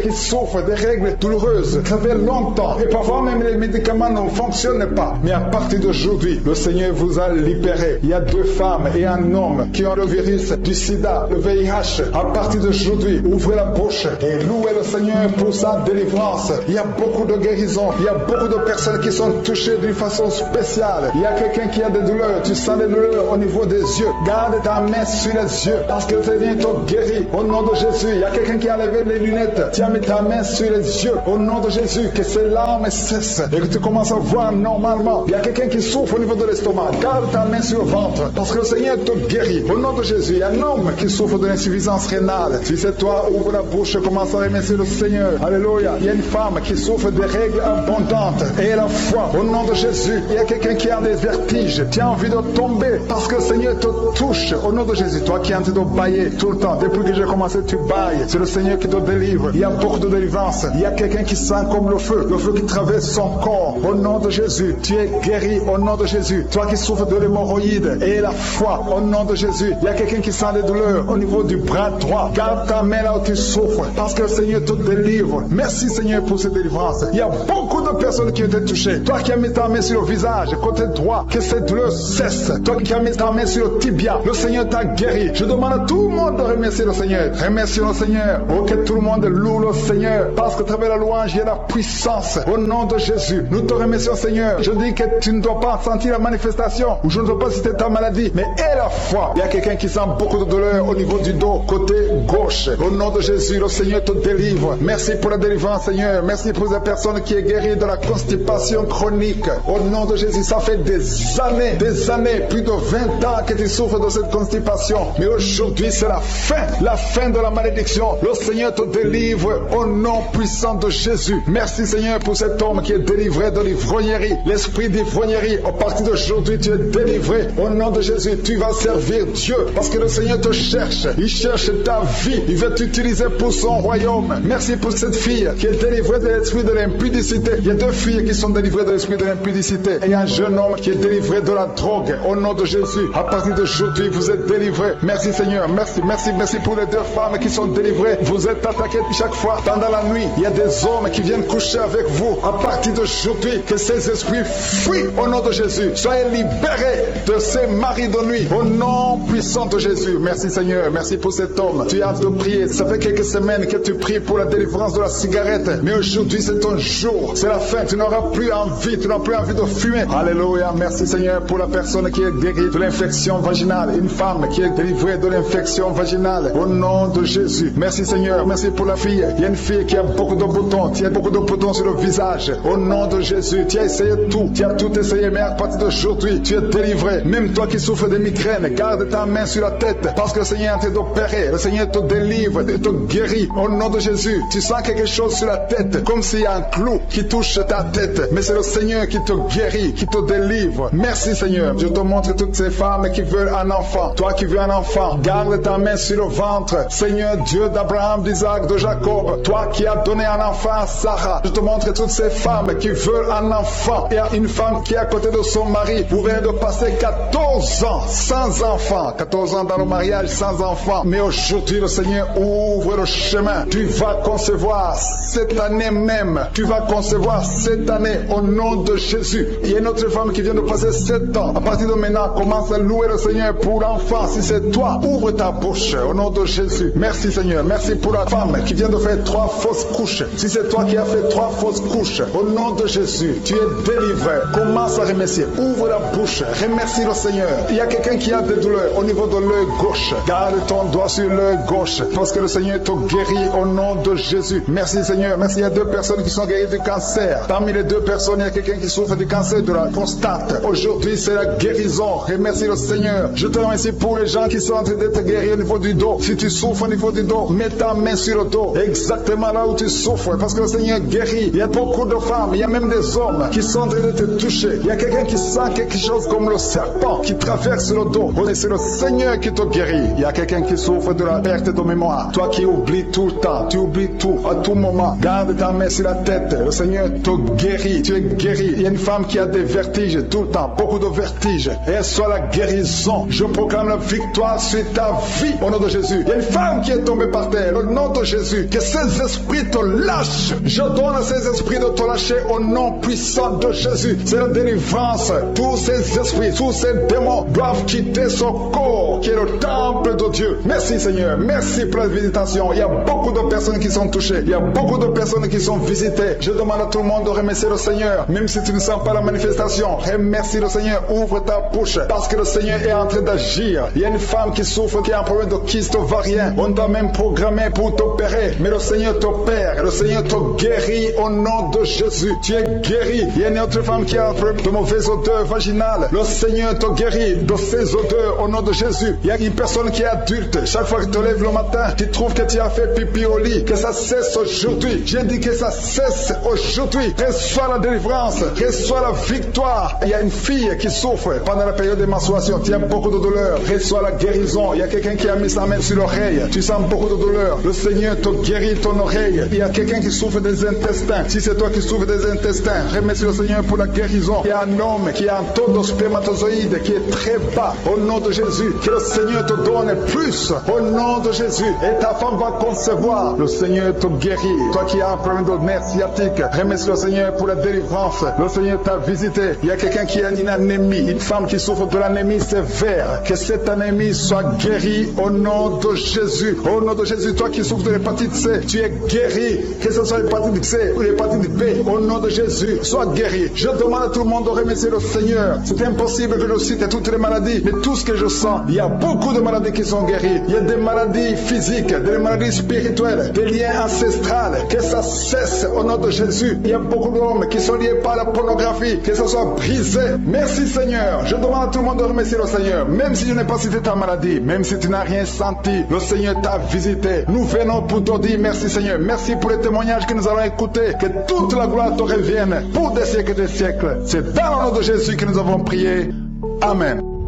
qui souffrent des règles douloureuses. Ça fait longtemps. Et parfois même les médicaments ne fonctionnent pas. Mais à partir d'aujourd'hui, le Seigneur vous a libéré. Il y a 2 femmes et un homme qui ont le virus du sida, le VIH. À partir d'aujourd'hui, ouvrez la bouche et louez le Seigneur pour sa délivrance. Il y a beaucoup de guérisons. Il y a beaucoup de personnes qui sont touchées d'une façon spéciale. Il y a quelqu'un qui a des douleurs. Tu sens des douleurs au niveau des yeux. Garde ta main sur les yeux parce que le Seigneur te guérit au nom de Jésus. Il y a quelqu'un qui a levé les lunettes. Tu as mis ta main sur les yeux au nom de Jésus. Que ces larmes cessent et que tu commences à voir normalement. Il y a quelqu'un qui souffre au niveau de l'estomac. Garde ta main sur le ventre parce que le Seigneur te guérit au nom de Jésus. Il y a un homme qui souffre de l'insuffisance rénale. Si c'est toi, ouvre la bouche et commence à remercier le Seigneur. Alléluia. Il y a une femme qui souffre de règles abondantes et la foi au nom de Jésus. Il y a quelqu'un qui a des vertiges. Tu as envie de tomber parce que le Seigneur te touche au nom de Jésus. Toi qui es en train de bailler tout le temps. Depuis que j'ai commencé, tu bailles. C'est le Seigneur qui te délivre. Il y a beaucoup de délivrance. Il y a quelqu'un qui sent comme le feu qui traverse son corps. Au nom de Jésus, tu es guéri au nom de Jésus. Toi qui souffres de l'hémorroïde et la foi au nom de Jésus. Il y a quelqu'un qui sent des douleurs au niveau du bras droit. Garde ta main là où tu souffres parce que le Seigneur te délivre. Merci Seigneur pour cette délivrance. Il y a beaucoup de personnes qui ont été touchées. Toi qui as mis ta main sur le visage, côté droit, que cette douleur cesse. Toi qui as mis ta main sur le tibia, le Seigneur t'a guéri. Je demande à tout le monde de remercier le Seigneur. Remercie le Seigneur. Oh, que tout le monde loue le Seigneur parce que à travers la louange, il y a la puissance. Au nom de Jésus, nous te remercions Seigneur. Je dis que tu ne dois pas sentir la manifestation ou je ne dois pas citer ta maladie, mais aie la foi. Il y a quelqu'un qui sent beaucoup de douleur au niveau du dos, côté gauche. Au nom de Jésus, le Seigneur te délivre. Merci pour la délivrance Seigneur. Merci pour les personnes qui est guérie de la constipation chronique. Au nom de Jésus, ça fait des des années, plus de 20 ans que tu souffres de cette constipation. Mais aujourd'hui, c'est la fin de la malédiction. Le Seigneur te délivre au nom puissant de Jésus. Merci Seigneur pour cet homme qui est délivré de l'ivrognerie, l'esprit d'ivrognerie. À partir d'aujourd'hui, tu es délivré au nom de Jésus. Tu vas servir Dieu parce que le Seigneur te cherche. Il cherche ta vie. Il veut t'utiliser pour son royaume. Merci pour cette fille qui est délivrée de l'esprit de l'impudicité. Il y a 2 filles qui sont délivrées de l'esprit de l'impudicité. Et un jeune homme qui est délivré de la drogue au nom de Jésus. À partir d'aujourd'hui, vous êtes délivrés. Merci Seigneur. Merci pour les 2 femmes qui sont délivrées. Vous êtes attaquées chaque fois pendant la nuit. Il y a des hommes qui viennent coucher avec vous. À partir d'aujourd'hui, que ces esprits fuient au nom de Jésus. Soyez libérés de ces maris de nuit au nom puissant de Jésus. Merci Seigneur. Merci pour cet homme. Tu as hâte de prier. Ça fait quelques semaines que tu pries pour la délivrance de la cigarette. Mais aujourd'hui, c'est ton jour. C'est la fin. Tu n'auras plus envie. Tu n'auras plus envie de fumer. Alléluia. Merci Seigneur pour la personne qui est guérie de l'infection vaginale. Une femme qui est délivrée de l'infection vaginale. Au nom de Jésus. Merci Seigneur. Merci pour la fille. Il y a une fille qui a beaucoup de boutons. Tu as beaucoup de boutons sur le visage. Au nom de Jésus. Tu as essayé tout. Tu as tout essayé. Mais à partir d'aujourd'hui, tu es délivré. Même toi qui souffres de migraines, garde ta main sur la tête. Parce que le Seigneur est en train d'opérer. Le Seigneur te délivre. Il te guérit. Au nom de Jésus. Tu sens quelque chose sur la tête. Comme s'il y a un clou qui touche ta tête. Mais c'est le Seigneur qui te guérit, qui te délivre. Merci Seigneur. Je te montre toutes ces femmes qui veulent un enfant. Toi qui veux un enfant, garde ta main sur le ventre. Seigneur Dieu d'Abraham, d'Isaac, de Jacob. Toi qui as donné un enfant à Sarah. Je te montre toutes ces femmes qui veulent un enfant. Il y a une femme qui est à côté de son mari. Vous venez de passer 14 ans sans enfant. 14 ans dans le mariage sans enfant. Mais aujourd'hui, le Seigneur ouvre le chemin. Tu vas concevoir cette année même. Tu vas concevoir cette année au nom de Jésus. Il y a une autre femme qui vient de passer 7 ans. À partir de maintenant, commence à louer le Seigneur pour l'enfant. Si c'est toi, ouvre ta bouche au nom de Jésus. Merci Seigneur. Merci pour la femme qui vient de faire 3 fausses couches. Si c'est toi qui as fait 3 fausses couches, au nom de Jésus, tu es délivré. Commence à remercier. Ouvre la bouche. Remercie le Seigneur. Il y a quelqu'un qui a des douleurs au niveau de l'œil gauche. Garde ton doigt sur l'œil gauche parce que le Seigneur te guérit au nom de Jésus. Merci Seigneur. Merci. Il y a 2 personnes qui sont guéries du cancer. Parmi les 2 personnes, il y a quelqu'un qui souffre du cancer de la prostate. Aujourd'hui, c'est la guérison. Remercie le Seigneur. Je te remercie pour les gens qui sont en train d'être guéris au niveau du dos. Si tu souffres au niveau du dos, mets ta main sur le dos. Exactement là où tu souffres. Parce que le Seigneur guérit. Il y a beaucoup de femmes, il y a même des hommes qui sont en train de te toucher. Il y a quelqu'un qui sent quelque chose comme le serpent qui traverse le dos. C'est le Seigneur qui te guérit. Il y a quelqu'un qui souffre de la perte de mémoire. Toi qui oublies tout le temps, tu oublies tout à tout moment. Garde ta main sur la tête. Le Seigneur te guérit. Tu es guéri. Il y a une femme qui a des vertiges tout le temps, beaucoup de vertiges. Et elle soit la guérison. Je proclame la victoire sur ta vie au nom de Jésus. Il y a une femme qui est tombée par terre au nom de Jésus. Que ces esprits te lâchent. Je donne à ces esprits de te lâcher au nom puissant de Jésus. C'est la délivrance. Tous ces esprits, tous ces démons doivent quitter son corps qui est le temple de Dieu. Merci Seigneur. Merci pour la visitation. Il y a beaucoup de personnes qui sont touchées. Il y a beaucoup de personnes qui sont visitées. Je demande à tout le monde de remercier le Seigneur. Même si tu ne sens pas la manifestation, remercie le Seigneur. Ouvre ta bouche parce que le Seigneur est en train d'agir. Il y a une femme qui souffre, qui a un problème de kyste ovarien. On t'a même programmé pour t'opérer. Mais le Seigneur t'opère. Le Seigneur te guérit au nom de Jésus. Tu es guéri. Il y a une autre femme qui a un problème de mauvaise odeur vaginale. Le Seigneur te guérit de ces odeurs au nom de Jésus. Il y a une personne qui est adulte. Chaque fois que tu te lèves le matin, tu trouves que tu as fait pipi au lit. Que ça cesse aujourd'hui. J'ai dit que ça cesse aujourd'hui. Reçois la délivrance. Reçois la victoire. Il y a une fille qui souffre pendant la période de menstruation. Tu as beaucoup de douleur. Reçois la guérison. Il y a quelqu'un qui a mis sa main sur l'oreille. Tu sens beaucoup de douleur. Le Seigneur te guérit ton oreille. Il y a quelqu'un qui souffre des intestins. Si c'est toi qui souffres des intestins, remercie le Seigneur pour la guérison. Il y a un homme qui a un taux de spermatozoïdes qui est très bas. Au nom de Jésus, que le Seigneur te donne plus. Au nom de Jésus. Et ta femme va concevoir. Le Seigneur te guérit. Toi qui as un problème de nerf sciatique, remercie le Seigneur pour la délivrance. Le Seigneur t'a visité. Il y a quelqu'un qui a une anémie, une femme qui souffre de l'anémie sévère. Que cette anémie soit guérie au nom de Jésus. Au nom de Jésus, toi qui souffres de l'hépatite C, tu es guéri. Que ce soit l'hépatite C ou l'hépatite B, au nom de Jésus, sois guéri. Je demande à tout le monde de remercier le Seigneur. C'est impossible que je cite toutes les maladies, mais tout ce que je sens, il y a beaucoup de maladies qui sont guéries. Il y a des maladies physiques, des maladies spirituelles, des liens ancestrales. Que ça cesse au nom de Jésus. Il y a beaucoup d'hommes qui sont liés par la pornographie. Que ça soit brisé succès. Merci Seigneur. Je demande à tout le monde de remercier le Seigneur. Même si je n'ai pas cité ta maladie, même si tu n'as rien senti, le Seigneur t'a visité. Nous venons pour te dire merci Seigneur. Merci pour les témoignages que nous allons écouter. Que toute la gloire te revienne pour des siècles et des siècles. C'est dans le nom de Jésus que nous avons prié. Amen.